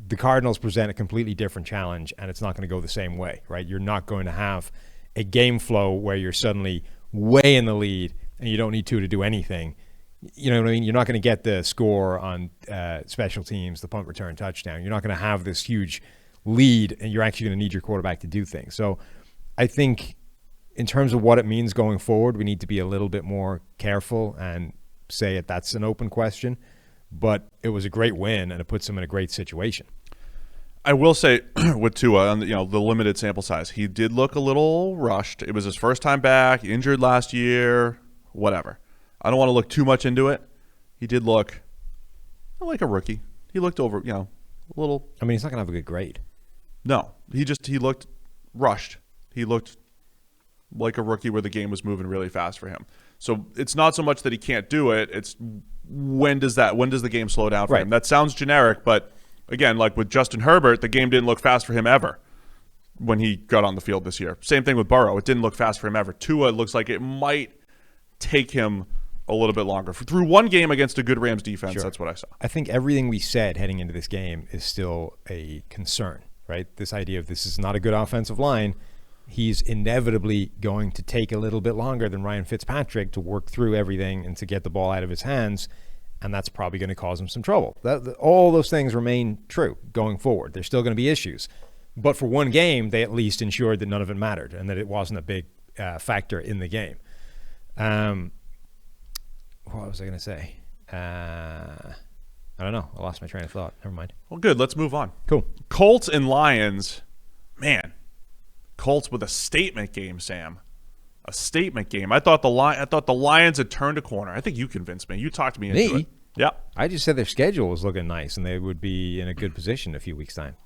The Cardinals present a completely different challenge, and it's not going to go the same way, right? You're not going to have a game flow where you're suddenly way in the lead and you don't need to do anything. You know what I mean? You're not going to get the score on special teams, the punt return touchdown. You're not going to have this huge lead, and you're actually going to need your quarterback to do things. So I think in terms of what it means going forward, we need to be a little bit more careful and say that's an open question. But it was a great win, and it puts him in a great situation. I will say with Tua, on the limited sample size, he did look a little rushed. It was his first time back, injured last year, whatever. I don't want to look too much into it. He did look like a rookie. He looked over, a little. I mean, he's not going to have a good grade. No, he looked rushed. He looked like a rookie where the game was moving really fast for him. So it's not so much that he can't do it. It's when does the game slow down for him? That sounds generic, but again, like with Justin Herbert, the game didn't look fast for him ever when he got on the field this year. Same thing with Burrow. It didn't look fast for him ever. Tua looks like it might take him a little bit longer. Through one game against a good Rams defense, sure. That's what I saw. I think everything we said heading into this game is still a concern, right? This idea of this is not a good offensive line. He's inevitably going to take a little bit longer than Ryan Fitzpatrick to work through everything and to get the ball out of his hands, and that's probably going to cause him some trouble. All those things remain true going forward. There's still going to be issues. But for one game, they at least ensured that none of it mattered and that it wasn't a big factor in the game. What was I going to say? I don't know. I lost my train of thought. Never mind. Well, good. Let's move on. Cool. Colts and Lions. Man, Colts with a statement game, Sam. A statement game. I thought the Lions had turned a corner. I think you convinced me. You talked me into it. Yeah. I just said their schedule was looking nice and they would be in a good position in a few weeks' time.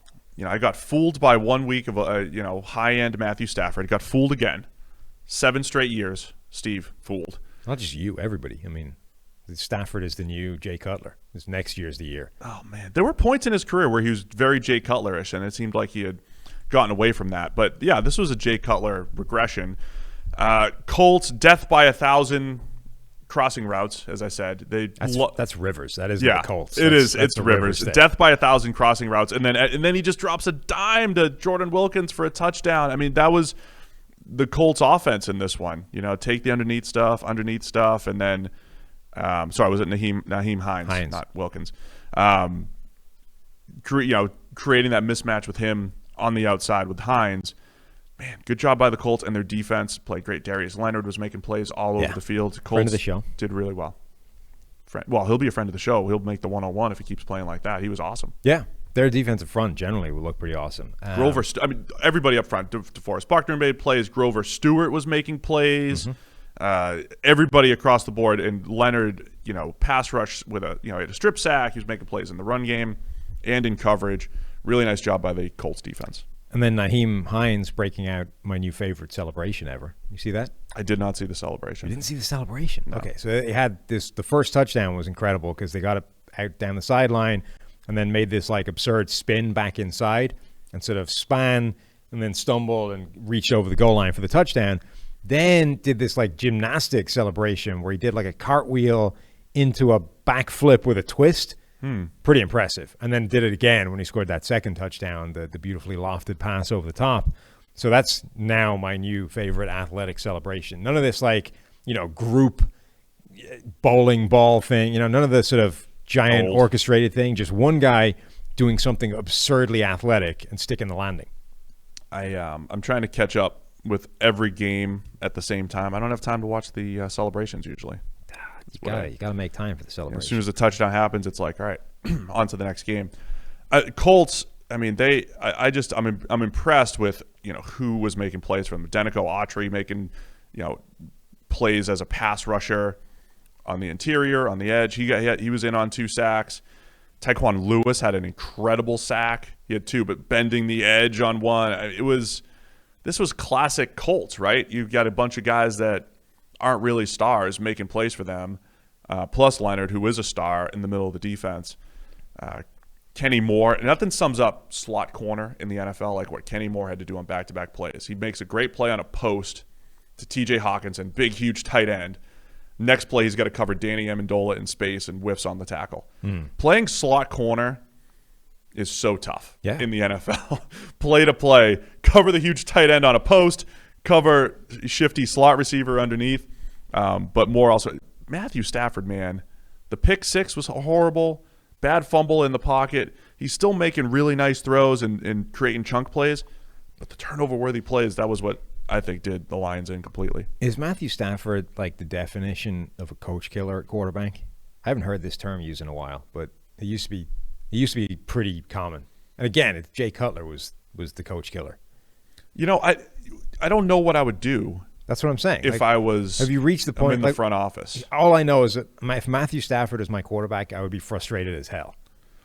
I got fooled by 1 week of high-end Matthew Stafford. Got fooled again. 7 straight years, Steve, fooled. Not just you, everybody. I mean, Stafford is the new Jay Cutler. This next year's the year. Oh, man. There were points in his career where he was very Jay Cutler-ish, and it seemed like he had gotten away from that. But, yeah, this was a Jay Cutler regression. Colts, death by 1,000 crossing routes, as I said. That's Rivers. That isn't the Colts. It's Rivers. Death by 1,000 crossing routes. And then he just drops a dime to Jordan Wilkins for a touchdown. I mean, that was the Colts offense in this one. Take the underneath stuff, and then was it Naheem Hines, not Wilkins. Creating that mismatch with him on the outside with Hines. Man, good job by the Colts, and their defense played great. Darius Leonard was making plays all over the field. Colts friend of the show. Did really well. He'll be a friend of the show. He'll make the 101 if he keeps playing like that. He was awesome. Yeah, their defensive front generally will look pretty awesome. Grover, everybody up front. DeForest Buckner made plays. Grover Stewart was making plays. Mm-hmm. Everybody across the board, and Leonard, pass rush with he had a strip sack. He was making plays in the run game and in coverage. Really nice job by the Colts defense. And then Naheem Hines breaking out my new favorite celebration ever. You see that? I did not see the celebration. You didn't see the celebration? No. Okay, so they had this. The first touchdown was incredible because they got it out down the sideline and then made this like absurd spin back inside and sort of span and then stumbled and reached over the goal line for the touchdown. Then did this like gymnastic celebration where he did like a cartwheel into a backflip with a twist. Pretty impressive. And then did it again when he scored that second touchdown, the beautifully lofted pass over the top. So that's now my new favorite athletic celebration. None of this like, group bowling ball thing, none of the sort of giant orchestrated thing. Just one guy doing something absurdly athletic and sticking the landing. I'm trying to catch up with every game at the same time. I don't have time to watch the celebrations usually. You gotta make time for the celebration. As soon as the touchdown happens, it's like, all right, on to the next game. Colts, I mean, I'm impressed with who was making plays for them. Denico Autry making plays as a pass rusher on the interior, on the edge. He was in on 2 sacks. Tyquan Lewis had an incredible sack. He had 2, but bending the edge on 1. This was classic Colts, right? You've got a bunch of guys that aren't really stars making plays for them, plus Leonard, who is a star in the middle of the defense. Kenny Moore, nothing sums up slot corner in the NFL like what Kenny Moore had to do on back-to-back plays. He makes a great play on a post to TJ Hawkinson, big, huge tight end. Next play, he's got to cover Danny Amendola in space and whiffs on the tackle. Playing slot corner is so tough in the NFL. Play to play, cover the huge tight end on a post, cover shifty slot receiver underneath. But more also, Matthew Stafford, man, the pick 6 was horrible. Bad fumble in the pocket. He's still making really nice throws and creating chunk plays. But the turnover-worthy plays, that was what I think did the Lions in completely. Is Matthew Stafford like the definition of a coach killer at quarterback? I haven't heard this term used in a while, but it used to be pretty common. And again, Jay Cutler was the coach killer. I don't know what I would do. That's what I'm saying. If I was, have you reached the point in the front office? All I know is that if Matthew Stafford is my quarterback, I would be frustrated as hell.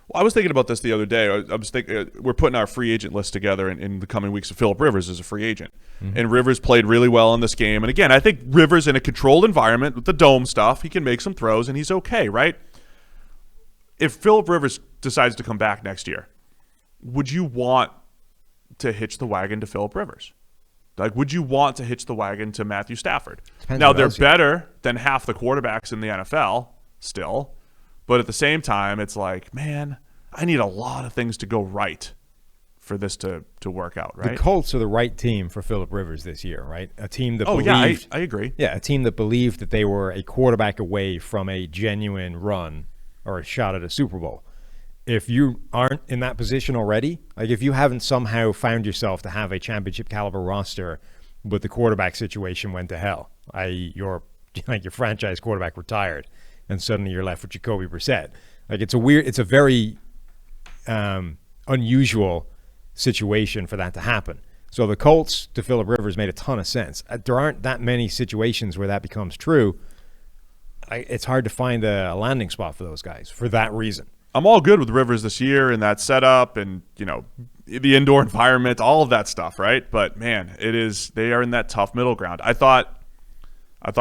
Well, I was thinking about this the other day. I was thinking we're putting our free agent list together in the coming weeks. Phillip Rivers is a free agent, and Rivers played really well in this game. And again, I think Rivers in a controlled environment with the dome stuff, he can make some throws and he's okay, right? If Phillip Rivers decides to come back next year, would you want to hitch the wagon to Phillip Rivers? Like, would you want to hitch the wagon to Matthew Stafford? Now, they're better than half the quarterbacks in the NFL still, but at the same time, it's like, man, I need a lot of things to go right for this to work out, right? The Colts are the right team for Phillip Rivers this year, right? A team that believed, I agree. Yeah, a team that believed that they were a quarterback away from a genuine run or a shot at a Super Bowl. If you aren't in that position already, like if you haven't somehow found yourself to have a championship caliber roster, but the quarterback situation went to hell, i.e. your franchise quarterback retired, and suddenly you're left with Jacoby Brissett. Like it's a very unusual situation for that to happen. So the Colts to Phillip Rivers made a ton of sense. There aren't that many situations where that becomes true. It's hard to find a landing spot for those guys for that reason. I'm all good with Rivers this year and that setup and, the indoor environment, all of that stuff, right? But, man, they are in that tough middle ground. I thought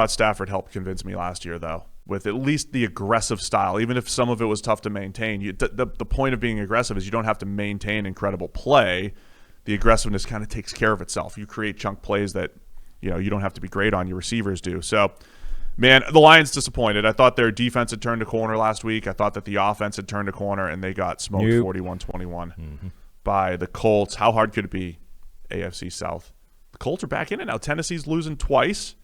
Stafford helped convince me last year, though, with at least the aggressive style, even if some of it was tough to maintain. The point of being aggressive is you don't have to maintain incredible play. The aggressiveness kind of takes care of itself. You create chunk plays that, you don't have to be great on, your receivers do. So, man, the Lions disappointed. I thought their defense had turned a corner last week. I thought that the offense had turned a corner, and they got smoked 41-21 by the Colts. How hard could it be, AFC South? The Colts are back in it now. Tennessee's losing twice.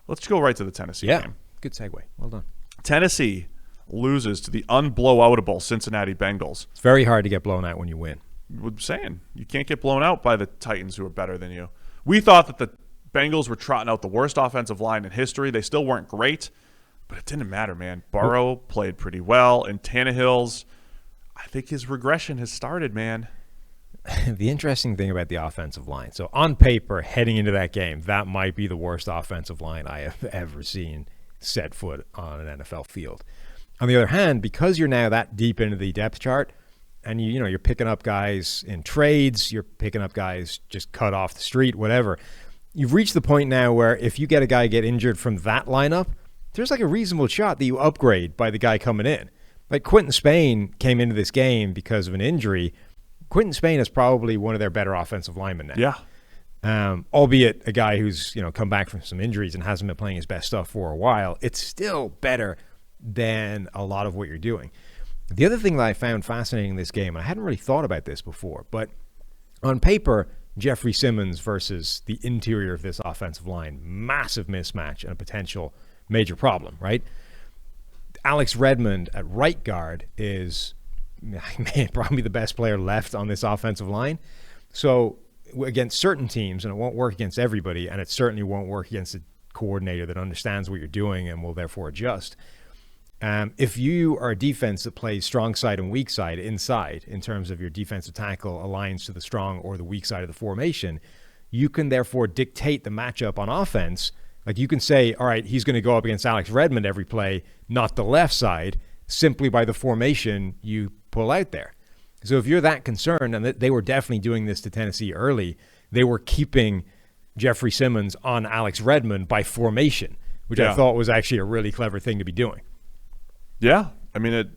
Let's go right to the Tennessee game. Good segue. Well done. Tennessee loses to the unblowoutable Cincinnati Bengals. It's very hard to get blown out when you win. I'm saying, you can't get blown out by the Titans, who are better than you. We thought that the Bengals were trotting out the worst offensive line in history. They still weren't great, but it didn't matter, man. Burrow played pretty well, and Tannehill's, I think his regression has started, man. The interesting thing about the offensive line, so on paper, heading into that game, that might be the worst offensive line I have ever seen set foot on an NFL field. On the other hand, because you're now that deep into the depth chart, and you're picking up guys in trades, you're picking up guys just cut off the street, whatever. You've reached the point now where if you get a guy get injured from that lineup, there's like a reasonable shot that you upgrade by the guy coming in. Like Quentin Spain came into this game because of an injury. Quentin Spain is probably one of their better offensive linemen now. Yeah. Albeit a guy who's come back from some injuries and hasn't been playing his best stuff for a while. It's still better than a lot of what you're doing. The other thing that I found fascinating in this game, and I hadn't really thought about this before, but on paper, Jeffrey Simmons versus the interior of this offensive line, massive mismatch and a potential major problem, right? Alex Redmond at right guard is probably the best player left on this offensive line. So against certain teams, and it won't work against everybody, and it certainly won't work against a coordinator that understands what you're doing and will therefore adjust. If you are a defense that plays strong side and weak side inside, in terms of your defensive tackle aligns to the strong or the weak side of the formation, you can therefore dictate the matchup on offense. Like you can say, all right, he's going to go up against Alex Redmond every play, not the left side, simply by the formation you pull out there. So if you're that concerned, and they were definitely doing this to Tennessee early, they were keeping Jeffrey Simmons on Alex Redmond by formation, which I thought was actually a really clever thing to be doing. Yeah. I mean,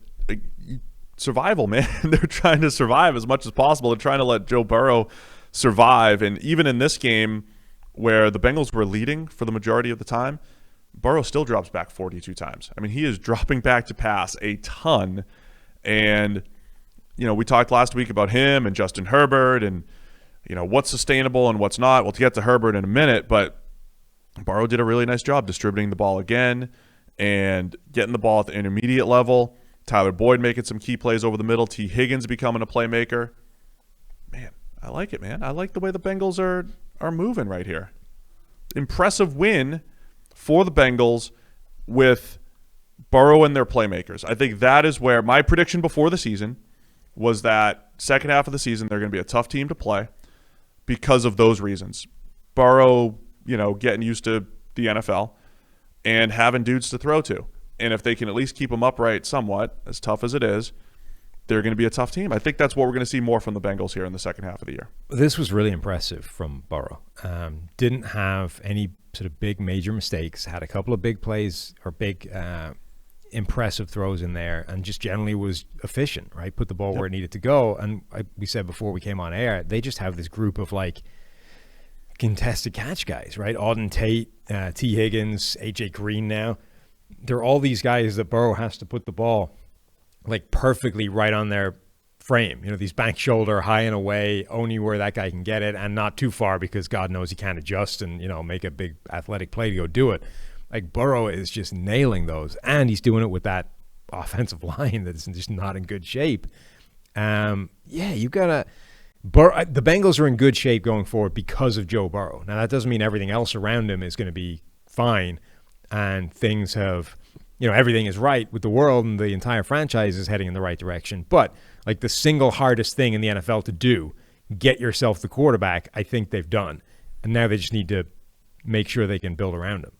survival, man. They're trying to survive as much as possible. They're trying to let Joe Burrow survive. And even in this game where the Bengals were leading for the majority of the time, Burrow still drops back 42 times. I mean, he is dropping back to pass a ton. And, we talked last week about him and Justin Herbert and, what's sustainable and what's not. We'll get to Herbert in a minute, but Burrow did a really nice job distributing the ball again and getting the ball at the intermediate level. Tyler Boyd making some key plays over the middle. T. Higgins becoming a playmaker. Man, I like it, man. I like the way the Bengals are moving right here. Impressive win for the Bengals with Burrow and their playmakers. I think that is where my prediction before the season was that second half of the season they're going to be a tough team to play because of those reasons. Burrow, getting used to the NFL and having dudes to throw to. And if they can at least keep them upright somewhat, as tough as it is, they're going to be a tough team. I think that's what we're going to see more from the Bengals here in the second half of the year. This was really impressive from Burrow. Didn't have any sort of big major mistakes, had a couple of big plays or big impressive throws in there, and just generally was efficient, right? Put the ball where it needed to go. And we said before we came on air, they just have this group of like contested catch guys, right? Auden Tate, T. Higgins, AJ Green now. They're all these guys that Burrow has to put the ball like perfectly right on their frame. These bank shoulder, high and away, only where that guy can get it, and not too far because God knows he can't adjust and, make a big athletic play to go do it. Like Burrow is just nailing those, and he's doing it with that offensive line that's just not in good shape. You gotta. The Bengals are in good shape going forward because of Joe Burrow. Now, that doesn't mean everything else around him is going to be fine and things have, everything is right with the world and the entire franchise is heading in the right direction. But like the single hardest thing in the NFL to do, get yourself the quarterback, I think they've done. And now they just need to make sure they can build around him.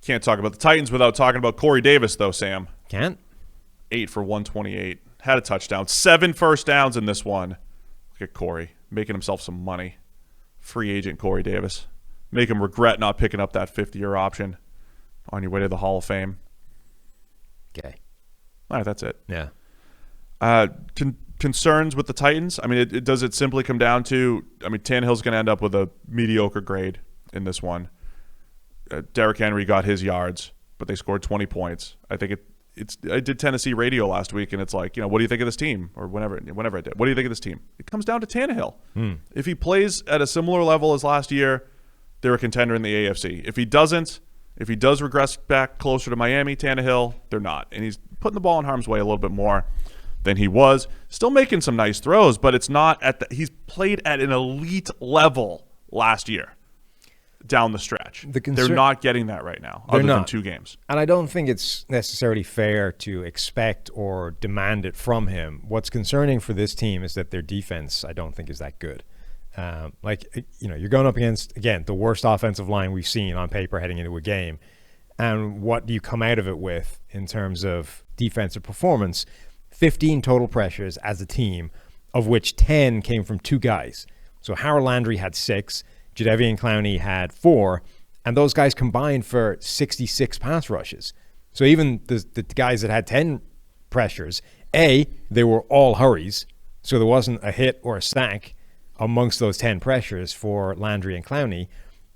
Can't talk about the Titans without talking about Corey Davis, though, Sam. Can't? 8 for 128. Had a touchdown. 7 first downs in this one. Look at Corey, making himself some money. Free agent Corey Davis. Make him regret not picking up that 5th-year option on your way to the Hall of Fame. Okay. All right, that's it. Yeah. Concerns with the Titans? I mean, does it simply come down to, Tannehill's going to end up with a mediocre grade in this one. Derrick Henry got his yards, but they scored 20 points. I think I did Tennessee radio last week, and it's like, what do you think of this team? Or whenever I did, what do you think of this team? It comes down to Tannehill. If he plays at a similar level as last year, they're a contender in the AFC. If he doesn't, if he does regress back closer to Miami, Tannehill, they're not. And he's putting the ball in harm's way a little bit more than he was. Still making some nice throws, but it's not he's played at an elite level last year. Down the stretch. They're not getting that right now, other than 2 games. And I don't think it's necessarily fair to expect or demand it from him. What's concerning for this team is that their defense, I don't think, is that good. You're going up against, again, the worst offensive line we've seen on paper heading into a game. And what do you come out of it with in terms of defensive performance? 15 total pressures as a team, of which 10 came from 2 guys. So Harold Landry had 6, Jadeveon Clowney had 4, and those guys combined for 66 pass rushes. So even the guys that had 10 pressures, A, they were all hurries, so there wasn't a hit or a sack amongst those 10 pressures for Landry and Clowney,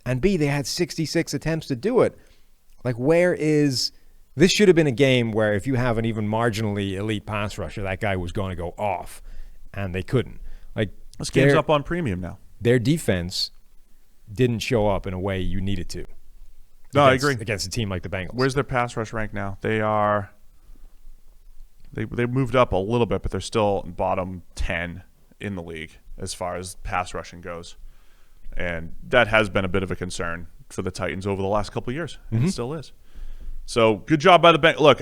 and B, they had 66 attempts to do it. Like, this should have been a game where if you have an even marginally elite pass rusher, that guy was going to go off, and they couldn't. Like, this game's up on premium now. Their defense didn't show up in a way you needed to. No, I agree. Against a team like the Bengals. Where's their pass rush rank now? They moved up a little bit, but they're still bottom 10 in the league as far as pass rushing goes. And that has been a bit of a concern for the Titans over the last couple of years. Mm-hmm. It still is. So good job by the Bengals. Look,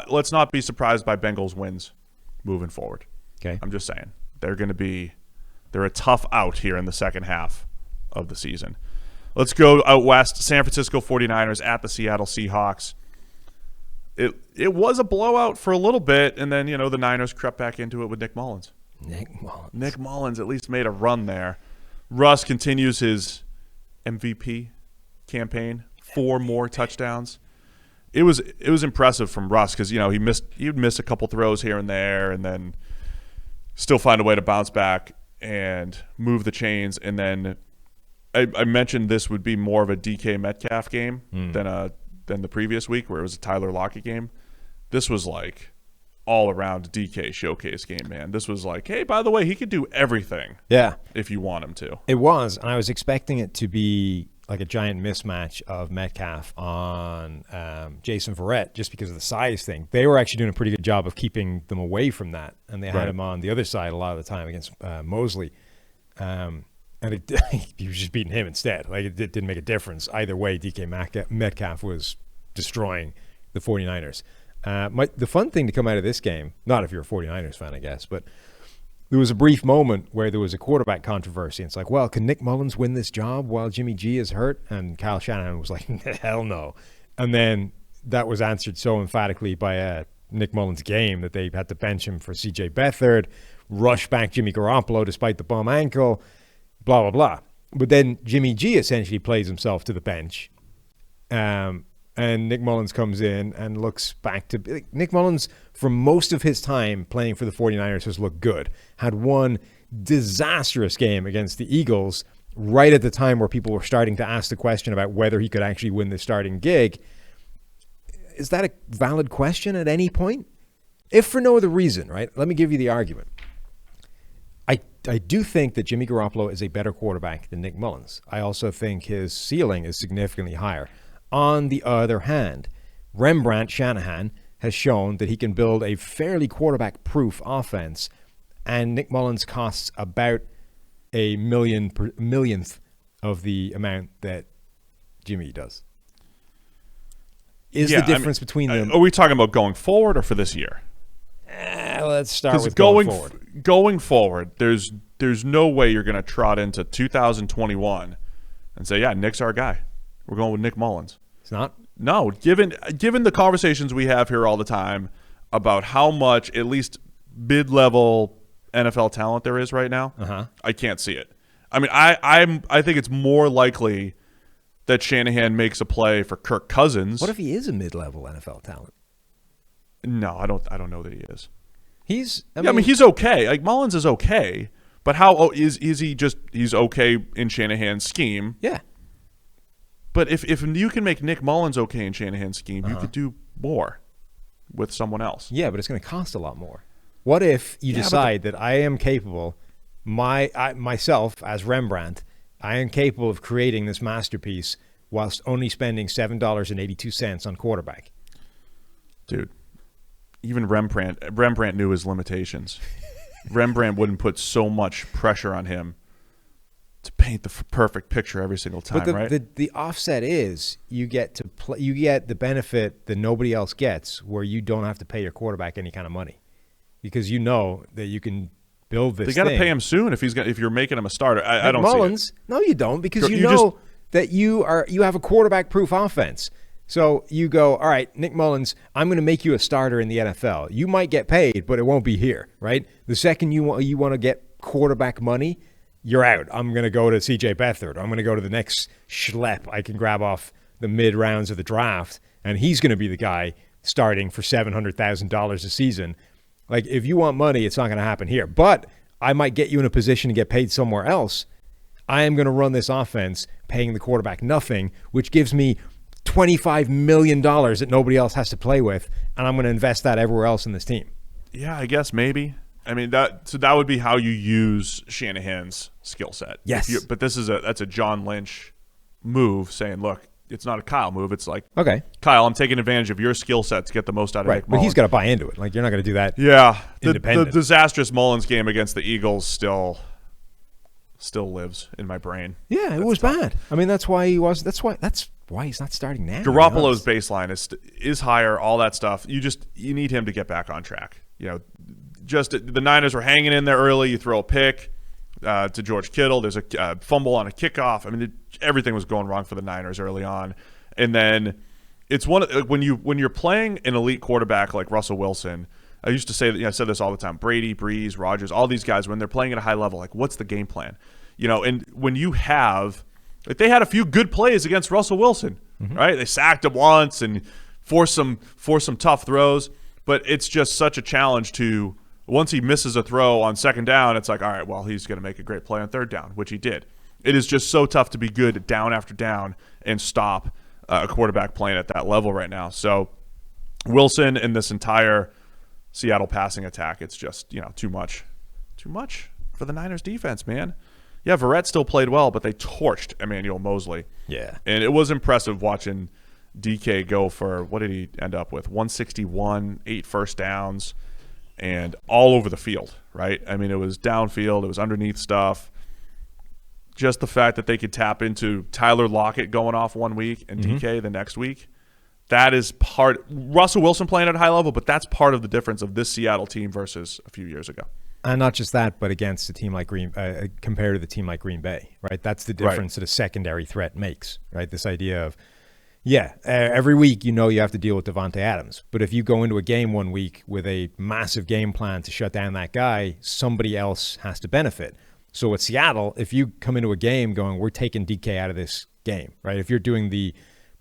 let's not be surprised by Bengals wins moving forward. Okay. I'm just saying. They're a tough out here in the second half of the season. Let's go out west. San Francisco 49ers at the Seattle Seahawks. It was a blowout for a little bit, and then, the Niners crept back into it with Nick Mullins. Nick Mullins at least made a run there. Russ continues his MVP campaign, 4 more touchdowns. It was impressive from Russ because, he'd miss a couple throws here and there and then still find a way to bounce back and move the chains. And then I mentioned this would be more of a DK Metcalf game than the previous week where it was a Tyler Lockett game. This was like all-around DK showcase game, man. This was like, hey, by the way, he could do everything. Yeah. If you want him to. It was, and I was expecting it to be like a giant mismatch of Metcalf on Jason Verrett just because of the size thing. They were actually doing a pretty good job of keeping them away from that, and they had him on the other side a lot of the time against Mosley. And he was just beating him instead. Like, it didn't make a difference. Either way, DK Metcalf was destroying the 49ers. The fun thing to come out of this game, not if you're a 49ers fan, I guess, but there was a brief moment where there was a quarterback controversy. It's like, well, can Nick Mullins win this job while Jimmy G is hurt? And Kyle Shanahan was like, hell no. And then that was answered so emphatically by Nick Mullins' game that they had to bench him for C.J. Beathard, rush back Jimmy Garoppolo despite the bum ankle, blah, blah, blah. But then Jimmy G essentially plays himself to the bench. And Nick Mullins comes in and looks back to – Nick Mullins, for most of his time playing for the 49ers, has looked good. Had one disastrous game against the Eagles right at the time where people were starting to ask the question about whether he could actually win the starting gig. Is that a valid question at any point? If for no other reason, right? Let me give you the argument. I do think that Jimmy Garoppolo is a better quarterback than Nick Mullins. I also think his ceiling is significantly higher. On the other hand, Rembrandt Shanahan has shown that he can build a fairly quarterback-proof offense, and Nick Mullins costs about a millionth of the amount that Jimmy does. Is the difference between them? Are we talking about going forward or for this year? Let's start with going forward. Going forward, there's no way you're going to trot into 2021 and say, yeah, Nick's our guy. We're going with Nick Mullins. It's not? No, given the conversations we have here all the time about how much at least mid-level NFL talent there is right now, I can't see it. I mean, I think it's more likely that Shanahan makes a play for Kirk Cousins. What if he is a mid-level NFL talent? No, I don't know that he is. I mean, he's okay. Like, Mullins is okay, but how is he just he's okay in Shanahan's scheme? Yeah. But if you can make Nick Mullins okay in Shanahan's scheme, you could do more with someone else. Yeah, but it's going to cost a lot more. What if you decide that I am capable, myself as Rembrandt, I am capable of creating this masterpiece whilst only spending $7.82 on quarterback? Dude, even Rembrandt knew his limitations. Rembrandt wouldn't put so much pressure on him to paint the perfect picture every single time, right? The offset is you get the benefit that nobody else gets, where you don't have to pay your quarterback any kind of money, because you know that you can build this. They got to pay him soon if you're making him a starter. I don't Mullins, see it. No, you don't, because you know that you have a quarterback-proof offense. So you go, all right, Nick Mullins, I'm going to make you a starter in the NFL. You might get paid, but it won't be here, right? The second you want to get quarterback money, you're out. I'm going to go to C.J. Beathard. I'm going to go to the next schlep I can grab off the mid-rounds of the draft, and he's going to be the guy starting for $700,000 a season. Like, if you want money, it's not going to happen here. But I might get you in a position to get paid somewhere else. I am going to run this offense paying the quarterback nothing, which gives me $25 million that nobody else has to play with, and I'm going to invest that everywhere else in this team. Yeah, I guess maybe. I mean, that would be how you use Shanahan's skill set. Yes. But that's a John Lynch move, saying, look, it's not a Kyle move. It's like, okay, Kyle, I'm taking advantage of your skill set to get the most out of Nick But Mullins. he's got to buy into it. Like, you're not going to do that. Yeah. The independent. disastrous Mullins game against the Eagles still lives in my brain. Yeah, it was bad. I mean, that's why he's not starting now. Garoppolo's baseline is higher, all that stuff. You need him to get back on track. You know, just the Niners were hanging in there early. You throw a pick to George Kittle. There's a fumble on a kickoff. I mean, everything was going wrong for the Niners early on. And then it's when you're playing an elite quarterback like Russell Wilson. I used to say that, I said this all the time. Brady, Brees, Rodgers, all these guys, when they're playing at a high level, like, what's the game plan? You know, and when you have, like, they had a few good plays against Russell Wilson, right? They sacked him once and forced some tough throws, but it's just such a challenge to, once he misses a throw on second down, it's like, all right, well, he's going to make a great play on third down, which he did. It is just so tough to be good down after down and stop a quarterback playing at that level right now. So Wilson and this entire Seattle passing attack, it's just, too much for the Niners defense, man. Yeah, Verrett still played well, but they torched Emmanuel Mosley. Yeah. And it was impressive watching DK go for, what did he end up with? 161, 8 first downs, and all over the field, right? I mean, it was downfield, it was underneath stuff. Just the fact that they could tap into Tyler Lockett going off one week and DK the next week, that is part – Russell Wilson playing at a high level, but that's part of the difference of this Seattle team versus a few years ago. And not just that, but against a team like compared to the team like Green Bay, right? That's the difference that a secondary threat makes, right? This idea of, every week you have to deal with Devontae Adams. But if you go into a game one week with a massive game plan to shut down that guy, somebody else has to benefit. So with Seattle, if you come into a game going, we're taking DK out of this game, right? If you're doing the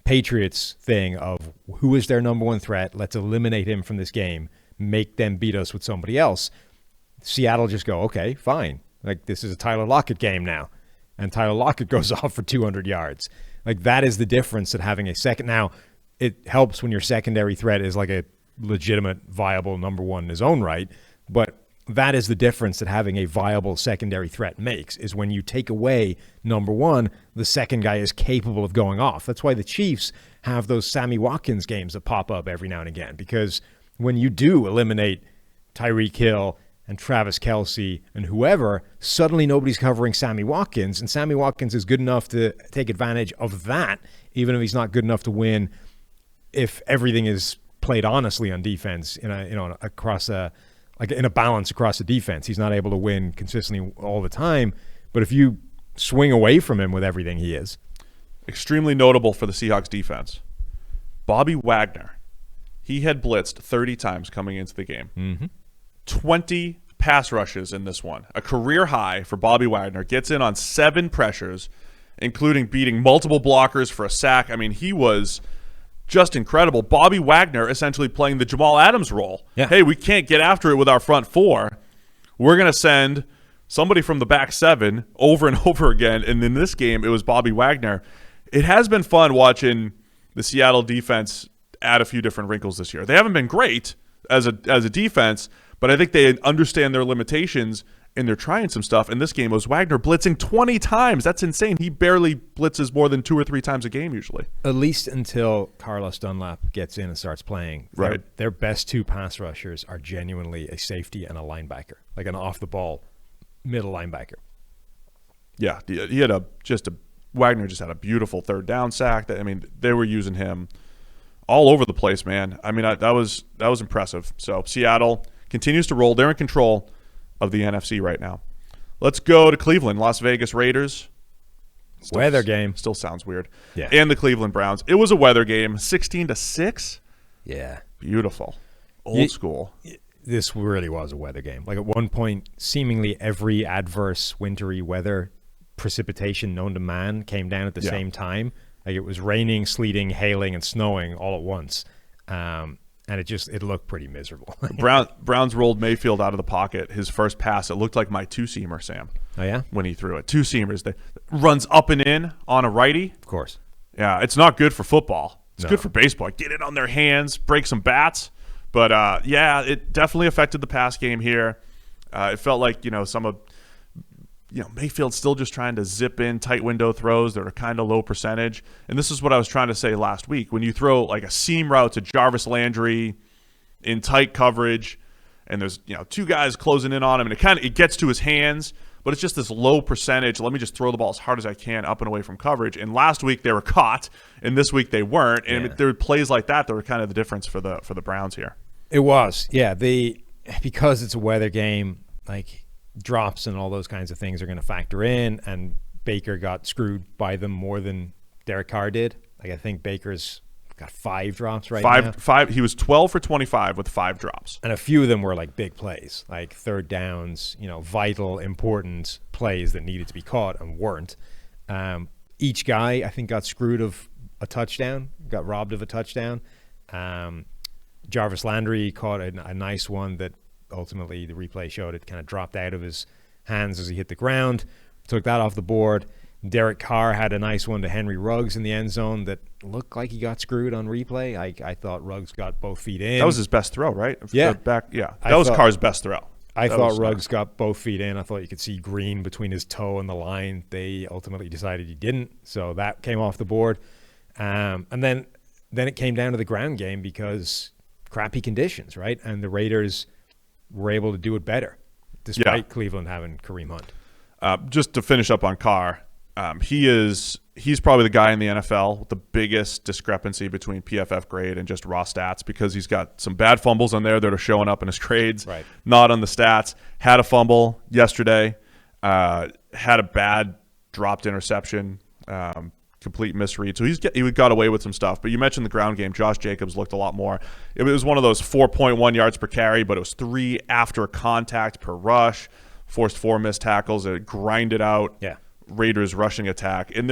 Patriots thing of who is their number one threat, let's eliminate him from this game, make them beat us with somebody else. Seattle just go, okay, fine. Like, this is a Tyler Lockett game now. And Tyler Lockett goes off for 200 yards. Like, that is the difference that having a second. Now, it helps when your secondary threat is like a legitimate, viable number one in his own right. But that is the difference that having a viable secondary threat makes, is when you take away number one, the second guy is capable of going off. That's why the Chiefs have those Sammy Watkins games that pop up every now and again. Because when you do eliminate Tyreek Hill and Travis Kelce and whoever, suddenly nobody's covering Sammy Watkins, and Sammy Watkins is good enough to take advantage of that, even if he's not good enough to win if everything is played honestly on defense in a balance across the defense. He's not able to win consistently all the time, but if you swing away from him with everything he is. Extremely notable for the Seahawks defense. Bobby Wagner, he had blitzed 30 times coming into the game. 20 pass rushes in this one. A career high for Bobby Wagner. Gets in on 7 pressures, including beating multiple blockers for a sack. I mean, he was just incredible. Bobby Wagner essentially playing the Jamal Adams role. Yeah. Hey, we can't get after it with our front four. We're going to send somebody from the back 7 over and over again. And in this game, it was Bobby Wagner. It has been fun watching the Seattle defense add a few different wrinkles this year. They haven't been great as a defense, but I think they understand their limitations, and they're trying some stuff. In this game, it was Wagner blitzing 20 times. That's insane. He barely blitzes more than 2 or 3 times a game usually. At least until Carlos Dunlap gets in and starts playing. Right. Their best 2 pass rushers are genuinely a safety and a linebacker, like an off-the-ball middle linebacker. Yeah, he had Wagner just had a beautiful third down sack. They were using him all over the place, man. I mean, that was impressive. So Seattle continues to roll. They're in control of the NFC right now. Let's go to Cleveland. Las Vegas Raiders Weather game. Still sounds weird. Yeah. And the Cleveland Browns. It was a weather game, 16-6. Yeah. Beautiful. Old school. This really was a weather game. Like at one point, seemingly every adverse wintry weather precipitation known to man came down at the same time. Like it was raining, sleeting, hailing, and snowing all at once. And it looked pretty miserable. Browns rolled Mayfield out of the pocket. His first pass, it looked like my two-seamer, Sam. Oh, yeah? When he threw it. Two-seamers. That runs up and in on a righty. Of course. Yeah, it's not good for football. It's No. good for baseball. Get it on their hands, break some bats. But, yeah, it definitely affected the pass game here. It felt like, Mayfield's still just trying to zip in tight window throws that are kind of low percentage. And this is what I was trying to say last week. When you throw like a seam route to Jarvis Landry in tight coverage and there's, two guys closing in on him and it gets to his hands, but it's just this low percentage. Let me just throw the ball as hard as I can up and away from coverage. And last week they were caught and this week they weren't. And there were plays like that were kind of the difference for the Browns here. It was. Yeah. Because it's a weather game, like drops and all those kinds of things are going to factor in, and Baker got screwed by them more than Derek Carr did. Like I think Baker's got 5 drops now. Five. He was 12 for 25 with 5 drops, and a few of them were like big plays, like third downs, vital, important plays that needed to be caught and weren't. Each guy I think got screwed of a touchdown, got robbed of a touchdown. Jarvis Landry caught a nice one that ultimately the replay showed it kind of dropped out of his hands as he hit the ground, took that off the board. Derek Carr had a nice one to Henry Ruggs in the end zone that looked like he got screwed on replay. I thought Ruggs got both feet in. That was his best throw, right? Yeah. That was Carr's best throw. I thought Ruggs got both feet in. I thought you could see green between his toe and the line. They ultimately decided he didn't, so that came off the board. And then it came down to the ground game because crappy conditions, right? And the Raiders were able to do it better despite Cleveland having Kareem Hunt. Just to finish up on Carr, he's probably the guy in the NFL with the biggest discrepancy between PFF grade and just raw stats, because he's got some bad fumbles on there that are showing up in his grades, right, not on the stats. Had a fumble yesterday, had a bad dropped interception, complete misread. So he got away with some stuff. But you mentioned the ground game. Josh Jacobs looked a lot more. It was one of those 4.1 yards per carry, but it was 3 after contact per rush, forced 4 missed tackles. It grinded out Raiders rushing attack. And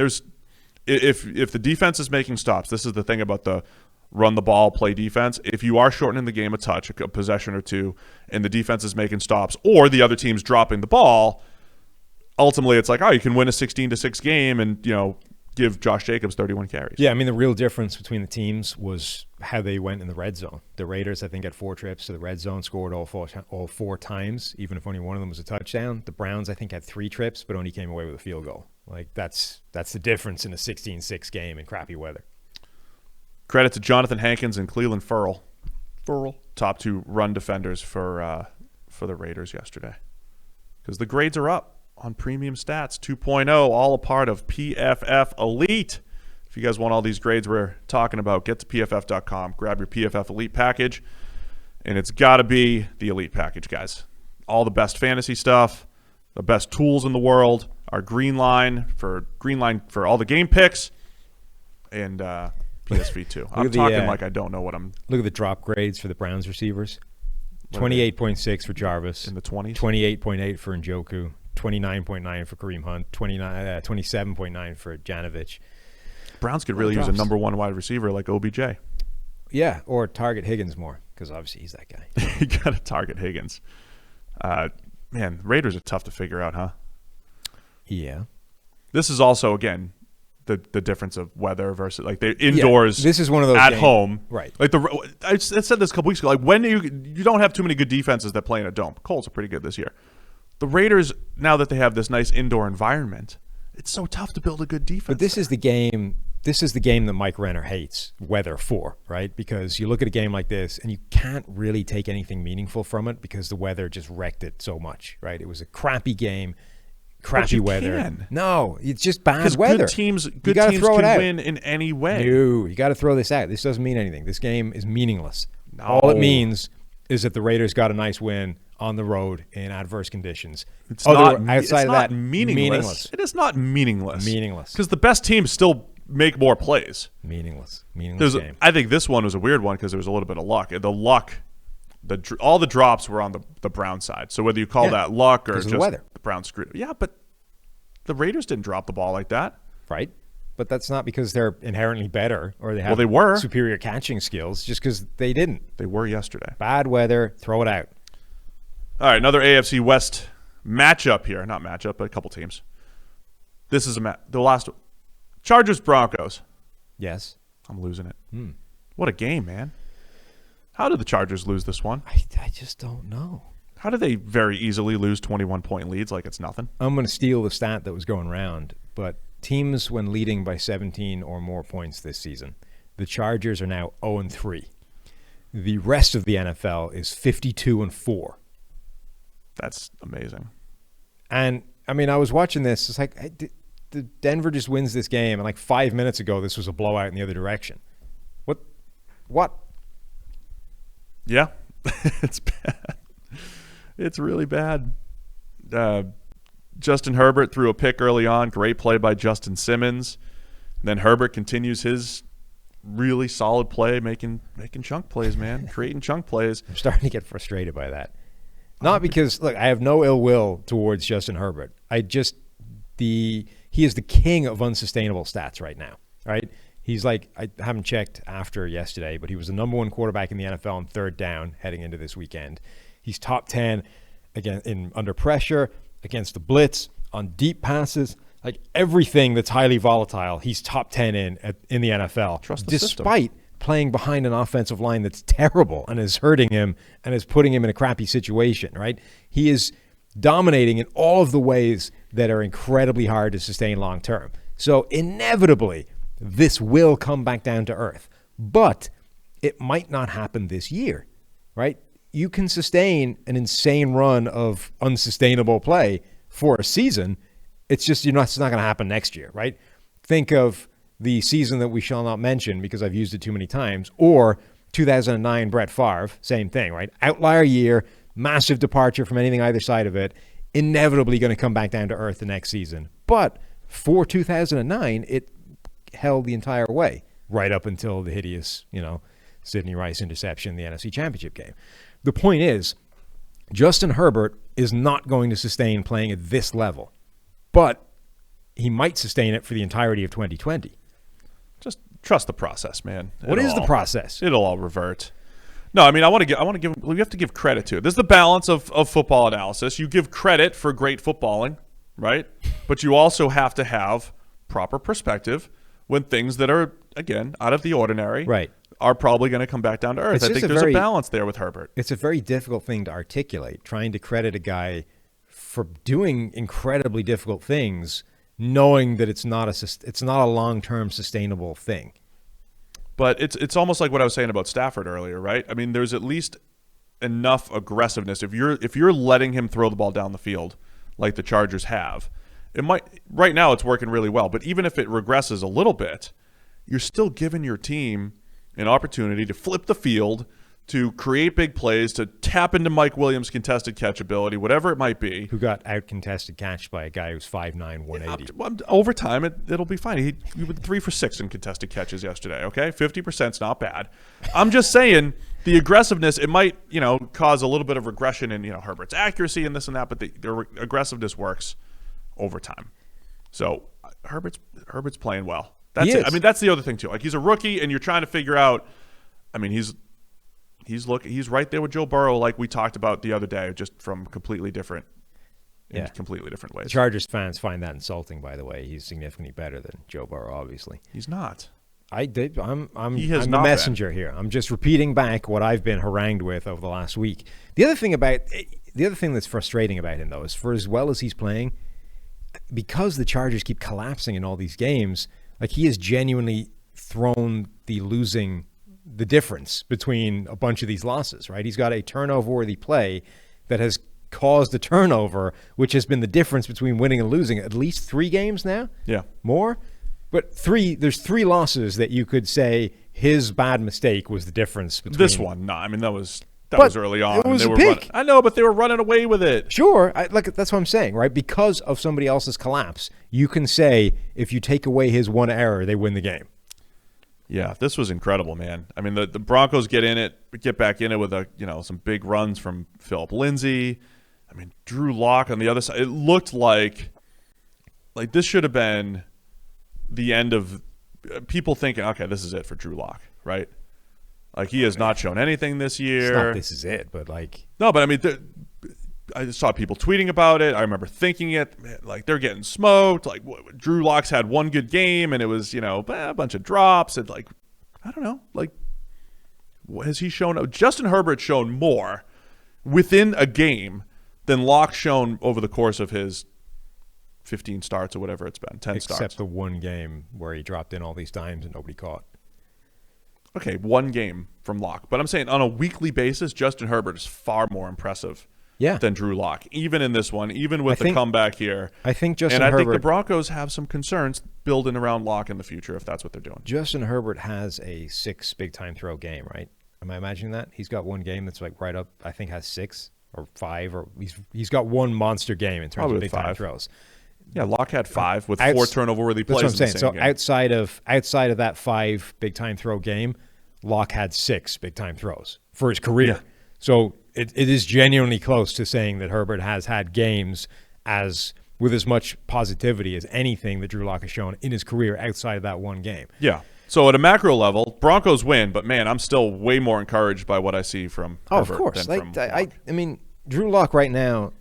if the defense is making stops, this is the thing about the run the ball, play defense. If you are shortening the game a touch, a possession or two, and the defense is making stops, or the other team's dropping the ball, ultimately it's like, you can win a 16-6 game and, give Josh Jacobs 31 carries. Yeah, I mean, the real difference between the teams was how they went in the red zone. The Raiders, I think, had 4 trips to the red zone, scored all four times, even if only one of them was a touchdown. The Browns, I think, had 3 trips, but only came away with a field goal. Like, that's the difference in a 16-6 game in crappy weather. Credit to Jonathan Hankins and Cleveland Ferrell. Top 2 run defenders for the Raiders yesterday. Because the grades are up on Premium Stats 2.0, all a part of PFF Elite. If you guys want all these grades we're talking about, get to PFF.com, grab your PFF Elite package, and it's got to be the Elite package, guys. All the best fantasy stuff, the best tools in the world, our green line for all the game picks, and PSV too. I'm talking like I don't know what I'm. Look at the drop grades for the Browns receivers. 28.6 for Jarvis. In the 20s? 28.8 for Njoku. 29.9 for Kareem Hunt, 27.9 for Janovich. Browns could really use a number 1 wide receiver like OBJ. Yeah, or target Higgins more, because obviously he's that guy. You got to target Higgins. Man, Raiders are tough to figure out, huh? Yeah. This is also, again, the difference of weather versus like they're indoors. This is one of those at home, right? Like I said this a couple weeks ago. Like when you don't have too many good defenses that play in a dome. Colts are pretty good this year. The Raiders, now that they have this nice indoor environment, it's so tough to build a good defense. But this is the game that Mike Renner hates weather for, right? Because you look at a game like this and you can't really take anything meaningful from it because the weather just wrecked it so much, right? It was a crappy game, crappy weather. Can. No, it's just bad weather. Good teams can win in any way. No, you got to throw this out. This doesn't mean anything. This game is meaningless. No. All it means is that the Raiders got a nice win on the road in adverse conditions. It's Outside not of that, meaningless. It is not meaningless. Meaningless. Because the best teams still make more plays. Meaningless game. I think this one was a weird one because there was a little bit of luck. All the drops were on the Brown side. So whether you call that luck or just the weather. The Browns screwed. Yeah, but the Raiders didn't drop the ball like that. Right. But that's not because they're inherently better or they have they were. superior catching skills, just because they didn't. They were yesterday. Bad weather, throw it out. All right, another AFC West matchup here. Not matchup, but a couple teams. This is the last one. Chargers-Broncos. Yes. I'm losing it. What a game, man. How did the Chargers lose this one? I just don't know. How did they very easily lose 21-point leads like it's nothing? I'm going to steal the stat that was going around, but teams when leading by 17 or more points this season, the Chargers are now 0-3. The rest of the NFL is 52-4. That's amazing. And, I mean, I was watching this. It's like, the Denver just wins this game, and like 5 minutes ago, this was a blowout in the other direction. What? Yeah, it's bad. It's really bad. Justin Herbert threw a pick early on. Great play by Justin Simmons. And then Herbert continues his really solid play, making chunk plays, man. Creating chunk plays. I'm starting to get frustrated by that. Not because, look, I have no ill will towards Justin Herbert. He is the king of unsustainable stats right now, right? He's like, I haven't checked after yesterday, but he was the number one quarterback in the NFL on third down heading into this weekend. He's top 10 again under pressure, against the blitz, on deep passes, like everything that's highly volatile. He's top 10 in the NFL. Trust the despite system. Playing behind an offensive line that's terrible and is hurting him and is putting him in a crappy situation. Right? He is dominating in all of the ways that are incredibly hard to sustain long term. So inevitably, this will come back down to earth. But it might not happen this year, right? You can sustain an insane run of unsustainable play for a season. It's just it's not going to happen next year, right? Think of the season that we shall not mention because I've used it too many times, or 2009 Brett Favre, same thing, right? Outlier year, massive departure from anything either side of it, inevitably going to come back down to earth the next season. But for 2009, it held the entire way right up until the hideous, Sidney Rice interception in the NFC Championship game. The point is, Justin Herbert is not going to sustain playing at this level, but he might sustain it for the entirety of 2020. Just trust the process, man. What is the process? It'll all revert. No, I mean, we have to give credit to it. This is the balance of football analysis. You give credit for great footballing, right? But you also have to have proper perspective when things that are, again, out of the ordinary are probably going to come back down to earth. I think there's a balance there with Herbert. It's a very difficult thing to articulate, trying to credit a guy for doing incredibly difficult things, knowing that it's not a long-term sustainable thing. But it's almost like what I was saying about Stafford earlier, right? I mean, there's at least enough aggressiveness. If you're letting him throw the ball down the field like the Chargers have, right now it's working really well. But even if it regresses a little bit, you're still giving your team an opportunity to flip the field, to create big plays, to tap into Mike Williams' contested catch ability, whatever it might be. Who got out-contested catch by a guy who's 5'9", 180. Over time, it'll be fine. He went 3 for 6 in contested catches yesterday, okay? 50%'s not bad. I'm just saying the aggressiveness, it might, cause a little bit of regression in, Herbert's accuracy and this and that, but the aggressiveness works over time. So Herbert's playing well. That's it. I mean, that's the other thing too. Like, he's a rookie, and you're trying to figure out. I mean, he's right there with Joe Burrow, like we talked about the other day, just from completely different ways. Chargers fans find that insulting, by the way. He's significantly better than Joe Burrow, obviously. He's not. I'm the messenger here. I'm just repeating back what I've been harangued with over the last week. The other thing that's frustrating about him, though, is for as well as he's playing, because the Chargers keep collapsing in all these games. Like, he has genuinely thrown the difference between a bunch of these losses, right? He's got a turnover-worthy play that has caused a turnover, which has been the difference between winning and losing at least 3 games now. Yeah. More? But there's 3 losses that you could say his bad mistake was the difference between. This one, no. I mean, that was That was early on. It was they a were pick. I know, but they were running away with it. Sure, that's what I'm saying, right? Because of somebody else's collapse, you can say if you take away his one error, they win the game. Yeah, this was incredible, man. I mean, the Broncos get back in it with some big runs from Phillip Lindsay. I mean, Drew Lock on the other side. It looked like this should have been the end of people thinking, okay, this is it for Drew Lock, right? Like, he has not shown anything this year. It's not this is it, but No, but I mean, I saw people tweeting about it. I remember thinking it, man, like, they're getting smoked. Like, Drew Lock's had one good game, and it was, a bunch of drops. And, like, I don't know. Like, what has he shown? Justin Herbert shown more within a game than Lock shown over the course of his 15 starts or whatever it's been, 10 starts. Except the one game where he dropped in all these times and nobody caught. Okay, one game from Lock. But I'm saying on a weekly basis, Justin Herbert is far more impressive than Drew Lock, even in this one, even with the comeback here. I think Justin Herbert. And I think the Broncos have some concerns building around Lock in the future if that's what they're doing. Justin Herbert has a 6 big-time throw game, right? Am I imagining that? He's got one game that's like right up, I think has 6 or 5, or he's got one monster game in terms of big-time throws. Yeah, Lock had 5 with 4 turnover-worthy plays. That's what I'm saying. So game. outside of that 5 big-time throw game, Lock had 6 big-time throws for his career. Yeah. So it is genuinely close to saying that Herbert has had games with as much positivity as anything that Drew Lock has shown in his career outside of that one game. Yeah. So at a macro level, Broncos win, but man, I'm still way more encouraged by what I see from Herbert of course. than from Lock. I mean, Drew Lock right now,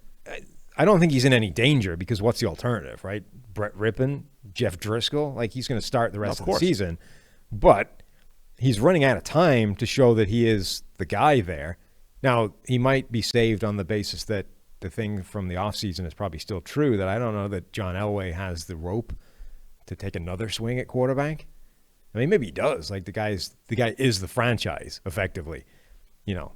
I don't think he's in any danger because what's the alternative, right? Brett Rippon, Jeff Driscoll, like he's going to start the rest of the season, but he's running out of time to show that he is the guy there. Now, he might be saved on the basis that the thing from the offseason is probably still true, that I don't know that John Elway has the rope to take another swing at quarterback. I mean, maybe he does. Like, the guy is the franchise, effectively,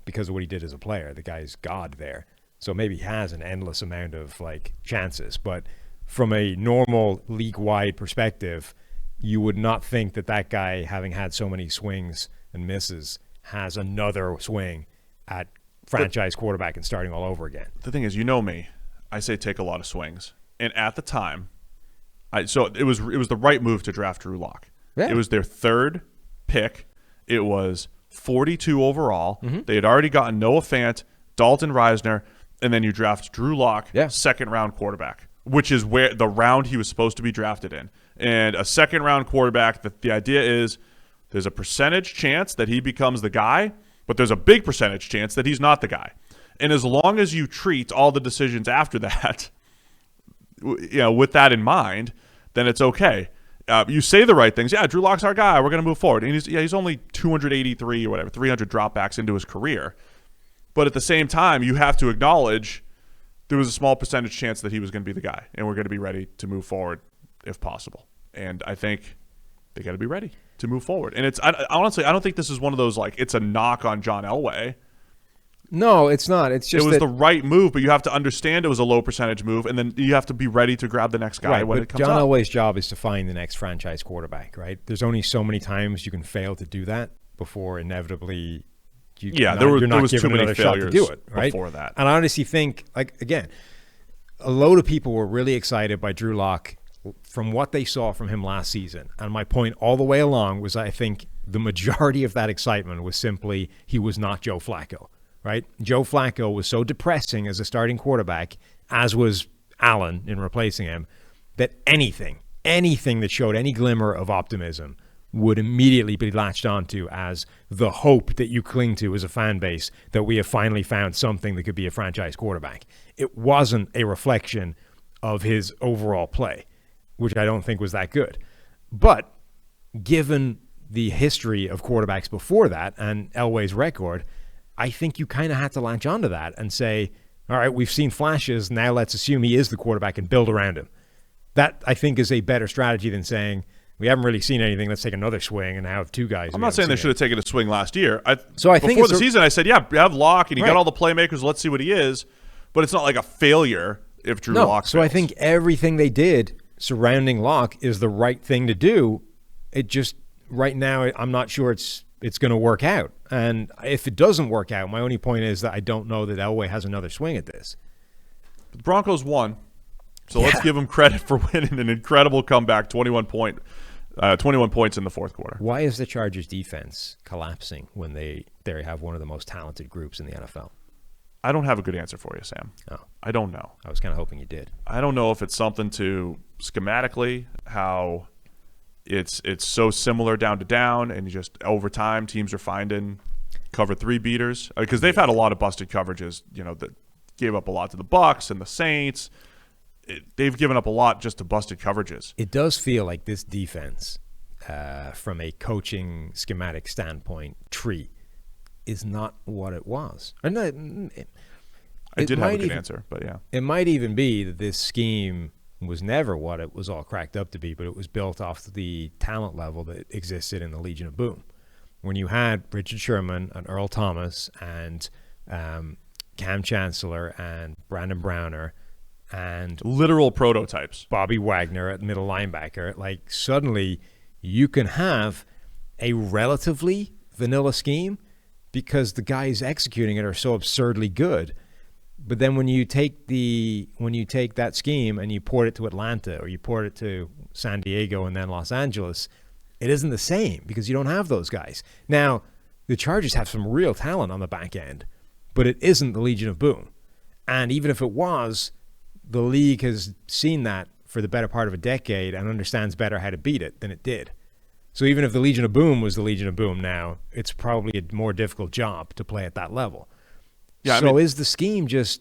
because of what he did as a player. The guy's God there. So maybe he has an endless amount of, chances. But from a normal league-wide perspective, you would not think that guy, having had so many swings and misses, has another swing at franchise quarterback and starting all over again. The thing is, me, I say take a lot of swings. And at the time, so it was the right move to draft Drew Lock. Yeah. It was their 3rd pick. It was 42 overall. Mm-hmm. They had already gotten Noah Fant, Dalton Reisner, and then you draft Drew Lock, 2nd-round quarterback, which is where the round he was supposed to be drafted in. And a 2nd-round quarterback, the idea is there's a percentage chance that he becomes the guy, but there's a big percentage chance that he's not the guy. And as long as you treat all the decisions after that, with that in mind, then it's okay. You say the right things. Yeah, Drew Lock's our guy. We're going to move forward. And he's only 283 or whatever, 300 dropbacks into his career. But at the same time, you have to acknowledge there was a small percentage chance that he was going to be the guy, and we're going to be ready to move forward if possible. And I think they got to be ready to move forward. And honestly, I don't think this is one of those, it's a knock on John Elway. No, it's not. It's just it was the right move, but you have to understand it was a low percentage move, and then you have to be ready to grab the next guy when it comes up. John Elway's job is to find the next franchise quarterback, right? There's only so many times you can fail to do that before inevitably there was too many failures to do it, right? Before that. And I honestly think, again, a load of people were really excited by Drew Lock from what they saw from him last season. And my point all the way along was I think the majority of that excitement was simply he was not Joe Flacco. Right? Joe Flacco was so depressing as a starting quarterback, as was Allen in replacing him, that anything that showed any glimmer of optimism would immediately be latched onto as the hope that you cling to as a fan base that we have finally found something that could be a franchise quarterback. It wasn't a reflection of his overall play, which I don't think was that good. But given the history of quarterbacks before that and Elway's record, I think you kind of had to latch onto that and say, all right, we've seen flashes. Now let's assume he is the quarterback and build around him. That, I think, is a better strategy than saying, we haven't really seen anything. Let's take another swing and have 2 guys. I'm not saying they should have taken a swing last year. I think before the season, I said, yeah, you have Locke and you got all the playmakers. Let's see what he is. But it's not like a failure if Drew Lock fails. So I think everything they did surrounding Locke is the right thing to do. It just, right now, I'm not sure it's going to work out. And if it doesn't work out, my only point is that I don't know that Elway has another swing at this. The Broncos won, so let's give them credit for winning an incredible comeback, 21 points in the fourth quarter. Why is the Chargers defense collapsing when they have one of the most talented groups in the NFL? I don't have a good answer for you, Sam. Oh. I don't know. I was kind of hoping you did. I don't know if it's something to schematically how it's so similar down to down, and you just over time teams are finding cover 3 beaters because they've had a lot of busted coverages. That gave up a lot to the Bucs and the Saints. They've given up a lot just to busted coverages. It does feel like this defense, from a coaching schematic standpoint, tree is not what it was. I did have a good answer, but yeah. It might even be that this scheme was never what it was all cracked up to be, but it was built off the talent level that existed in the Legion of Boom. When you had Richard Sherman and Earl Thomas and Cam Chancellor and Brandon Browner and literal prototypes, Bobby Wagner at middle linebacker, like suddenly you can have a relatively vanilla scheme because the guys executing it are so absurdly good. But then when you take that scheme and you port it to Atlanta or you port it to San Diego and then Los Angeles, it isn't the same because you don't have those guys. Now, the Chargers have some real talent on the back end, but it isn't the Legion of Boom. And even if it was, the league has seen that for the better part of a decade and understands better how to beat it than it did. So even if the Legion of Boom was the Legion of Boom now, it's probably a more difficult job to play at that level. Yeah, is the scheme has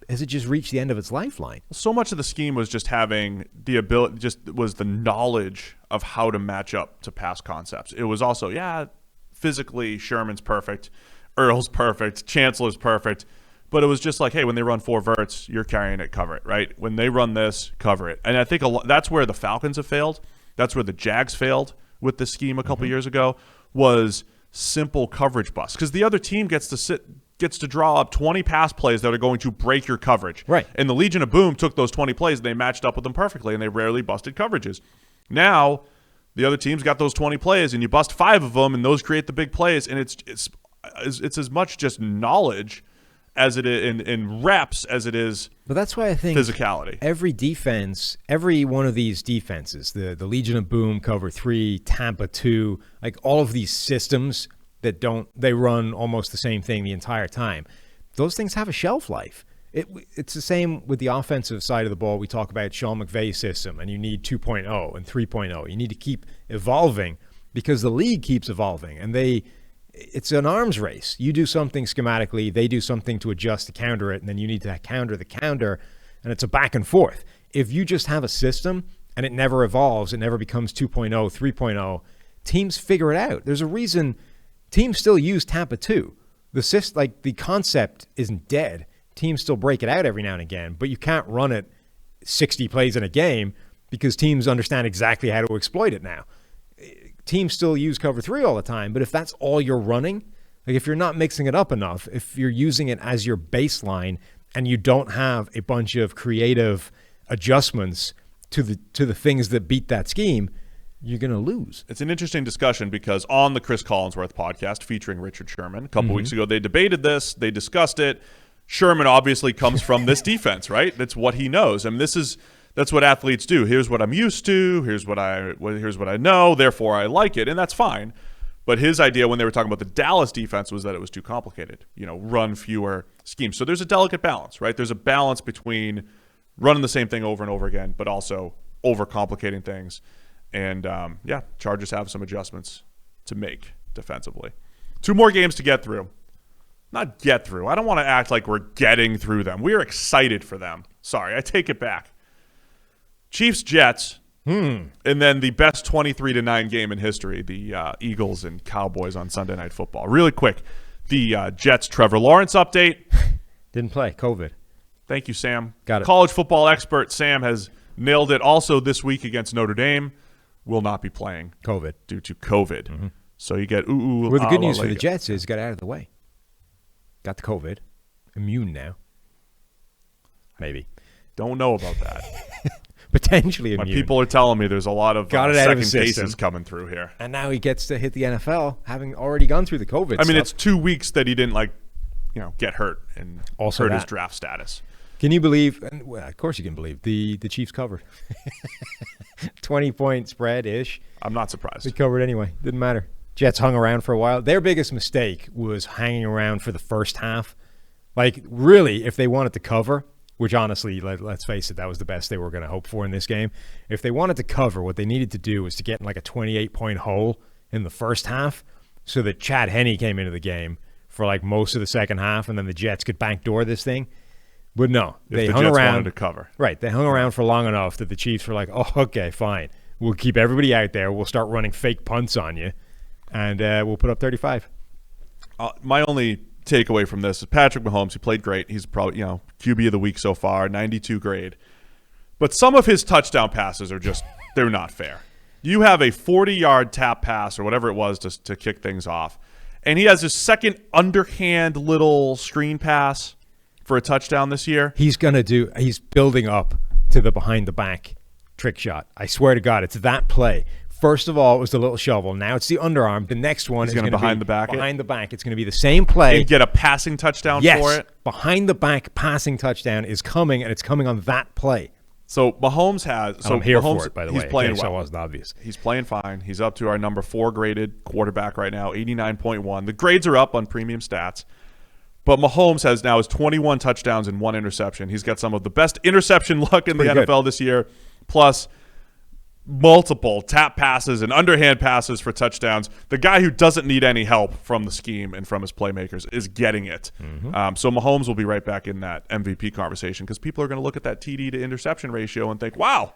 it just reached the end of its lifeline? So much of the scheme was just having the ability, was the knowledge of how to match up to past concepts. It was also, physically Sherman's perfect, Earl's perfect, Chancellor's perfect, but it was just like, hey, when they run 4 verts, you're carrying it, cover it, right? When they run this, cover it. And I think that's where the Falcons have failed. That's where the Jags failed with this scheme a couple years ago, was simple coverage bust. Because the other team gets to draw up 20 pass plays that are going to break your coverage. Right. And the Legion of Boom took those 20 plays and they matched up with them perfectly, and they rarely busted coverages. Now, the other team's got those 20 plays, and you bust 5 of them, and those create the big plays. And it's as much just knowledge as it is in reps as it is. But that's why I think physicality. Every defense, every one of these defenses, the Legion of Boom, Cover 3, Tampa 2, like all of these systems that they run almost the same thing the entire time. Those things have a shelf life. It's the same with the offensive side of the ball. We talk about Sean McVay's system, and you need 2.0 and 3.0. You need to keep evolving because the league keeps evolving, and it's an arms race. You do something schematically, they do something to adjust to counter it, and then you need to counter the counter, and it's a back and forth. If you just have a system and it never evolves, it never becomes 2.0, 3.0, teams figure it out. There's a reason teams still use Tampa 2. The concept isn't dead. Teams still break it out every now and again, but you can't run it 60 plays in a game because teams understand exactly how to exploit it now. Teams still use Cover 3 all the time, but if that's all you're running, like if you're not mixing it up enough, if you're using it as your baseline and you don't have a bunch of creative adjustments to the things that beat that scheme, you're going to lose. It's an interesting discussion because on the Chris Collinsworth podcast featuring Richard Sherman a couple weeks ago, they debated this, they discussed it. Sherman obviously comes from this defense, right? That's what he knows. I mean, that's what athletes do. Here's what I'm used to. Here's what I know. Therefore, I like it, and that's fine. But his idea when they were talking about the Dallas defense was that it was too complicated. Run fewer schemes. So there's a delicate balance, right? There's a balance between running the same thing over and over again, but also overcomplicating things. And Chargers have some adjustments to make defensively. 2 more games to get through. Not get through. I don't want to act like we're getting through them. We are excited for them. Sorry, I take it back. Chiefs, Jets, and then the best 23-9 game in history, the Eagles and Cowboys on Sunday Night Football. Really quick, the Jets Trevor Lawrence update. Didn't play. COVID. Thank you, Sam. Got it. College football expert Sam has nailed it. Also this week against Notre Dame, will not be playing COVID due to COVID. Mm-hmm. So you get Well, the good news for the Jets is got out of the way. Got the COVID. Immune now. Maybe. Don't know about that. potentially My immune. people are telling me there's a lot of Got it out of second his system. cases coming through here. And now he gets to hit the NFL having already gone through the COVID I mean, stuff. it's 2 weeks that he didn't get hurt and Also hurt his that. draft status. Can you believe, and well, of course you can believe, the Chiefs covered. 20-point spread-ish. I'm not surprised. They covered anyway. Didn't matter. Jets hung around for a while. Their biggest mistake was hanging around for the first half. Like, really, if they wanted to cover, which honestly, let's face it, that was the best they were going to hope for in this game. If they wanted to cover, what they needed to do was to get in like a 28-point hole in the first half so that Chad Henne came into the game for like most of the second half, and then the Jets could backdoor this thing. But no, they hung Jets around wanted to cover. Right, they hung around for long enough that the Chiefs were like, "Oh, okay, fine. We'll keep everybody out there. We'll start running fake punts on you, and we'll put up 35." My only takeaway from this is Patrick Mahomes. He played great. He's probably QB of the week so far, 92 grade. But some of his touchdown passes are just they're not fair. You have a 40-yard tap pass or whatever it was to kick things off, and he has his second underhand little screen pass for a touchdown this year. He's building up to the behind the back trick shot. I swear to God, it's that play. First of all, it was the little shovel. Now it's the underarm. The next one is going to be behind the back. Behind the back. It's going to be the same play. And get a passing touchdown for it. Behind the back passing touchdown is coming, and it's coming on that play. So Mahomes has. So I'm here Mahomes, for it, by the way. He's playing So well. it wasn't obvious. He's playing fine. He's up to our number 4 graded quarterback right now, 89.1. The grades are up on premium stats. But Mahomes has now his 21 touchdowns and 1 interception. He's got some of the best interception luck in the NFL this year, plus multiple tap passes and underhand passes for touchdowns. The guy who doesn't need any help from the scheme and from his playmakers is getting it. So Mahomes will be right back in that MVP conversation because people are going to look at that TD to interception ratio and think, wow,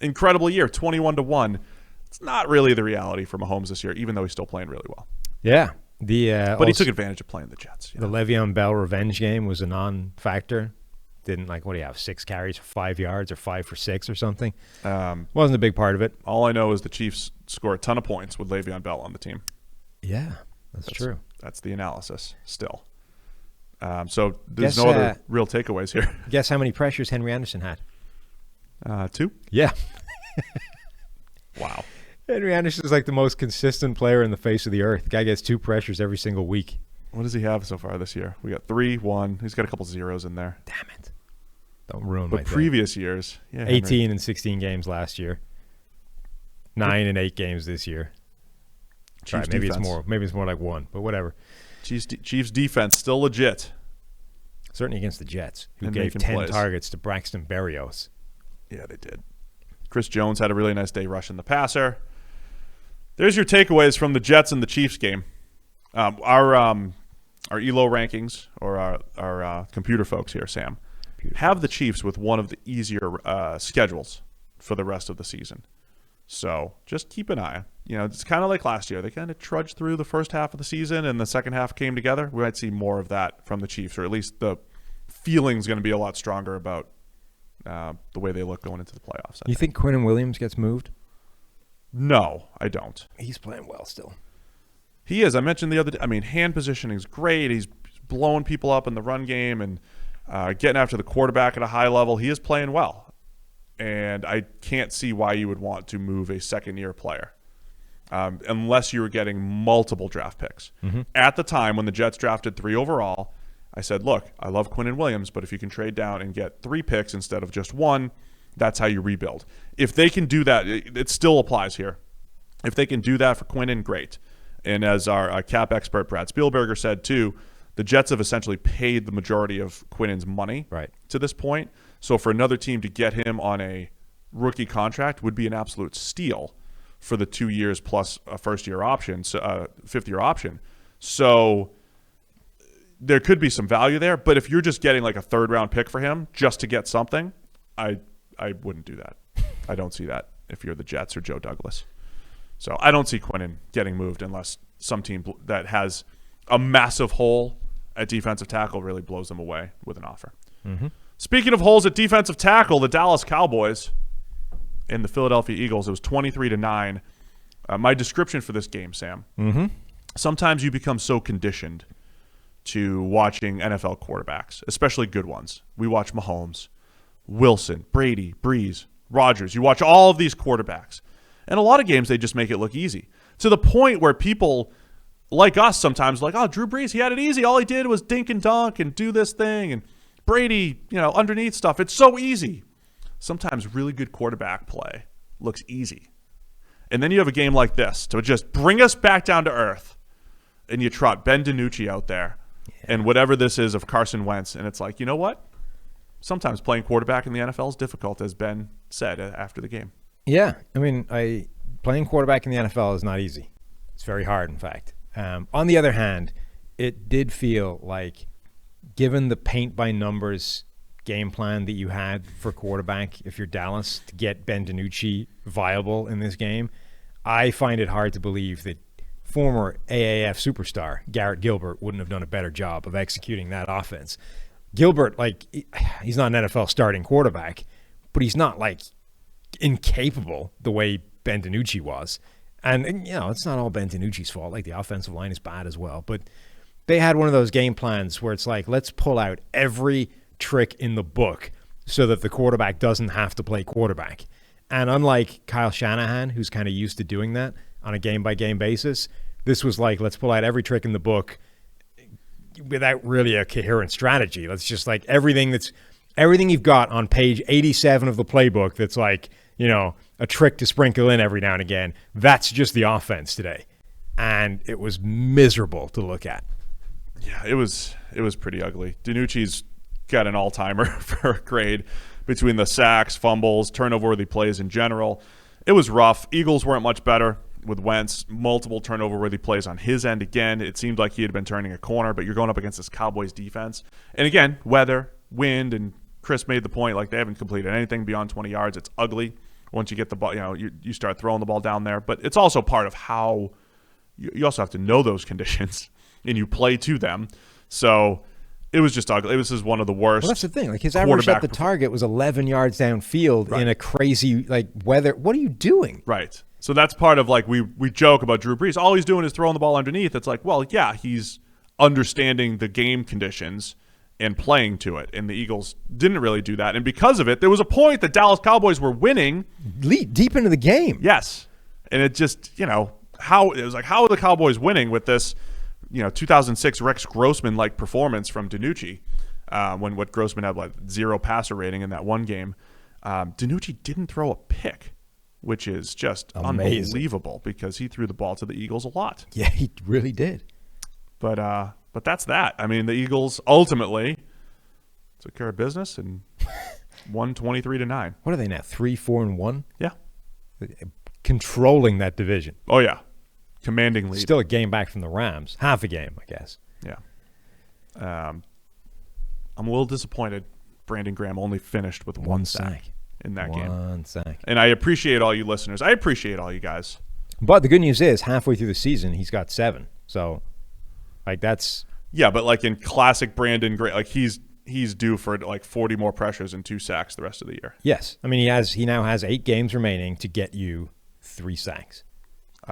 incredible year, 21-1. It's not really the reality for Mahomes this year, even though he's still playing really well. Yeah. But he took advantage of playing the Jets. The Le'Veon Bell revenge game was a non-factor. Didn't, what do you have, 6 carries for 5 yards or 5 for 6 or something? Wasn't a big part of it. All I know is the Chiefs score a ton of points with Le'Veon Bell on the team. Yeah, that's true. That's the analysis still. So there's no other real takeaways here. Guess how many pressures Henry Anderson had? 2? Yeah. Wow. Henry Anderson is like the most consistent player in the face of the earth. The guy gets 2 pressures every single week. What does he have so far this year? We got 3, 1. He's got a couple zeros in there. Damn it. Don't ruin my But thing. previous years, 18 and 16 games last year. 9 and 8 games this year. Chiefs maybe defense. it's more. Maybe it's more like 1, but whatever. Chiefs defense still legit. Certainly against the Jets, who And gave making 10 plays. targets to Braxton Berrios. Yeah, they did. Chris Jones had a really nice day rushing the passer. There's your takeaways from the Jets and the Chiefs game. Our ELO rankings, or our computer folks here, Sam, have the Chiefs with one of the easier schedules for the rest of the season. So just keep an eye. It's kind of like last year. They kind of trudged through the first half of the season, and the second half came together. We might see more of that from the Chiefs, or at least the feeling's going to be a lot stronger about the way they look going into the playoffs. You think Quinnen Williams gets moved? No, I don't. He's playing well still. He is. I mentioned the other day. I mean, hand positioning is great. He's blowing people up in the run game and getting after the quarterback at a high level. He is playing well. And I can't see why you would want to move a second-year player unless you were getting multiple draft picks. At the time when the Jets drafted 3 overall, I said, look, I love Quinnen Williams, but if you can trade down and get 3 picks instead of just 1, that's how you rebuild. If they can do that, it still applies here. If they can do that for Quinnen, great. And as our cap expert Brad Spielberger said too, the Jets have essentially paid the majority of Quinnen's money to this point. So for another team to get him on a rookie contract would be an absolute steal for the 2 years plus a first-year option, fifth-year option. So there could be some value there. But if you're just getting like a third-round pick for him just to get something, I wouldn't do that. I don't see that if you're the Jets or Joe Douglas. So I don't see Quinnen getting moved unless some team that has a massive hole at defensive tackle really blows them away with an offer. Speaking of holes at defensive tackle, the Dallas Cowboys and the Philadelphia Eagles, it was 23-9. My description for this game, Sam, sometimes you become so conditioned to watching NFL quarterbacks, especially good ones. We watch Mahomes, Wilson, Brady, Brees, Rodgers. You watch all of these quarterbacks. And a lot of games, they just make it look easy. To the point where people like us sometimes like, oh, Drew Brees, he had it easy. All he did was dink and dunk and do this thing. And Brady, underneath stuff. It's so easy. Sometimes really good quarterback play looks easy. And then you have a game like this to just bring us back down to earth. And you trot Ben DiNucci out there. And whatever this is of Carson Wentz. And it's like, you know what? Sometimes playing quarterback in the NFL is difficult, as Ben said after the game. Yeah. I mean, playing quarterback in the NFL is not easy. It's very hard, in fact. On the other hand, it did feel like, given the paint-by-numbers game plan that you had for quarterback, if you're Dallas, to get Ben DiNucci viable in this game, I find it hard to believe that former AAF superstar Garrett Gilbert wouldn't have done a better job of executing that offense. Gilbert, he's not an NFL starting quarterback, but he's not, incapable the way Ben DiNucci was. And it's not all Ben DiNucci's fault. The offensive line is bad as well. But they had one of those game plans where it's like, let's pull out every trick in the book so that the quarterback doesn't have to play quarterback. And unlike Kyle Shanahan, who's kind of used to doing that on a game-by-game basis, this was like, let's pull out every trick in the book without really a coherent strategy. Let's just everything you've got on page 87 of the playbook that's a trick to sprinkle in every now and again. That's just the offense today. And it was miserable to look at. Yeah, it was pretty ugly. DiNucci's got an all-timer for grade between the sacks, fumbles, turnover-worthy plays in general. It was rough. Eagles weren't much better with Wentz. Multiple turnover-worthy plays on his end again. It seemed like he had been turning a corner, but you're going up against this Cowboys defense. And again, weather, wind, and Chris made the point, they haven't completed anything beyond 20 yards. It's ugly once you get the ball, you start throwing the ball down there. But it's also part of how you also have to know those conditions and you play to them. So it was just ugly. This is one of the worst. Well, that's the thing. His average at the target was 11 yards downfield in a crazy weather. What are you doing? Right. So that's part of we joke about Drew Brees. All he's doing is throwing the ball underneath. It's he's understanding the game conditions and playing to it. And the Eagles didn't really do that. And because of it, there was a point the Dallas Cowboys were winning. Deep into the game. Yes. And it just, how are the Cowboys winning with this, 2006 Rex Grossman-like performance from DiNucci when Grossman had 0 passer rating in that one game. DiNucci didn't throw a pick, which is just amazing. Unbelievable because he threw the ball to the Eagles a lot. Yeah, he really did. But that's that. I mean, the Eagles ultimately took care of business and won 23-9. What are they now? 3-4-1? Yeah. Controlling that division. Oh, yeah. Commanding lead. Still a game back from the Rams. Half a game, I guess. Yeah. I'm a little disappointed Brandon Graham only finished with one sack in that game. One sack. And I appreciate all you listeners. I appreciate all you guys. But the good news is, halfway through the season, he's got 7. So, that's... Yeah, but in classic Brandon Graham, he's due for 40 more pressures and 2 sacks the rest of the year. Yes. I mean, he now has 8 games remaining to get you 3 sacks.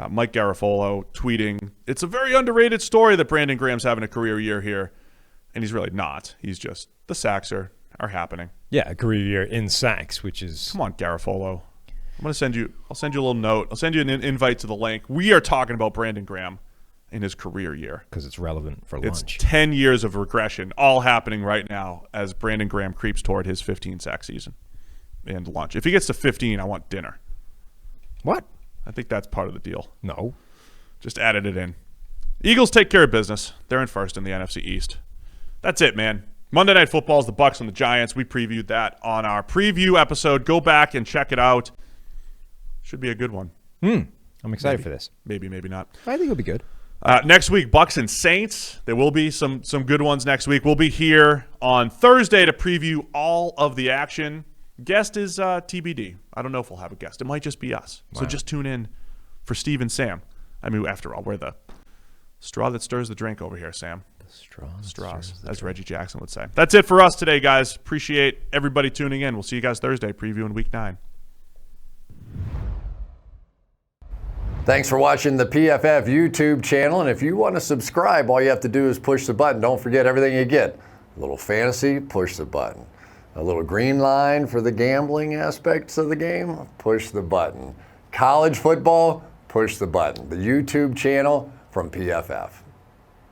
Mike Garafolo tweeting, it's a very underrated story that Brandon Graham's having a career year here. And he's really not. He's just, the sacks are happening. Yeah, a career year in sacks, which is... Come on, Garafolo. I'll send you a little note. I'll send you an invite to the link. We are talking about Brandon Graham in his career year. Because it's relevant for lunch. It's 10 years of regression all happening right now as Brandon Graham creeps toward his 15-sack season and lunch. If he gets to 15, I want dinner. What? I think that's part of the deal. No. Just added it in. Eagles take care of business. They're in first in the NFC East. That's it, man. Monday Night Football is the Bucs and the Giants. We previewed that on our preview episode. Go back and check it out. Should be a good one. I'm excited for this. Maybe not. I think it'll be good. Next week, Bucs and Saints. There will be some good ones next week. We'll be here on Thursday to preview all of the action. Guest is TBD. I don't know if we'll have a guest. It might just be us. Wow. So just tune in for Steve and Sam. I mean, after all, we're the straw that stirs the drink over here, Sam. The straws, as Reggie Jackson would say. That's it for us today, guys. Appreciate everybody tuning in. We'll see you guys Thursday, previewing Week 9. Thanks for watching the PFF YouTube channel. And if you want to subscribe, all you have to do is push the button. Don't forget everything you get. A little fantasy, push the button. A little green line for the gambling aspects of the game, push the button. College football, push the button. The YouTube channel from PFF.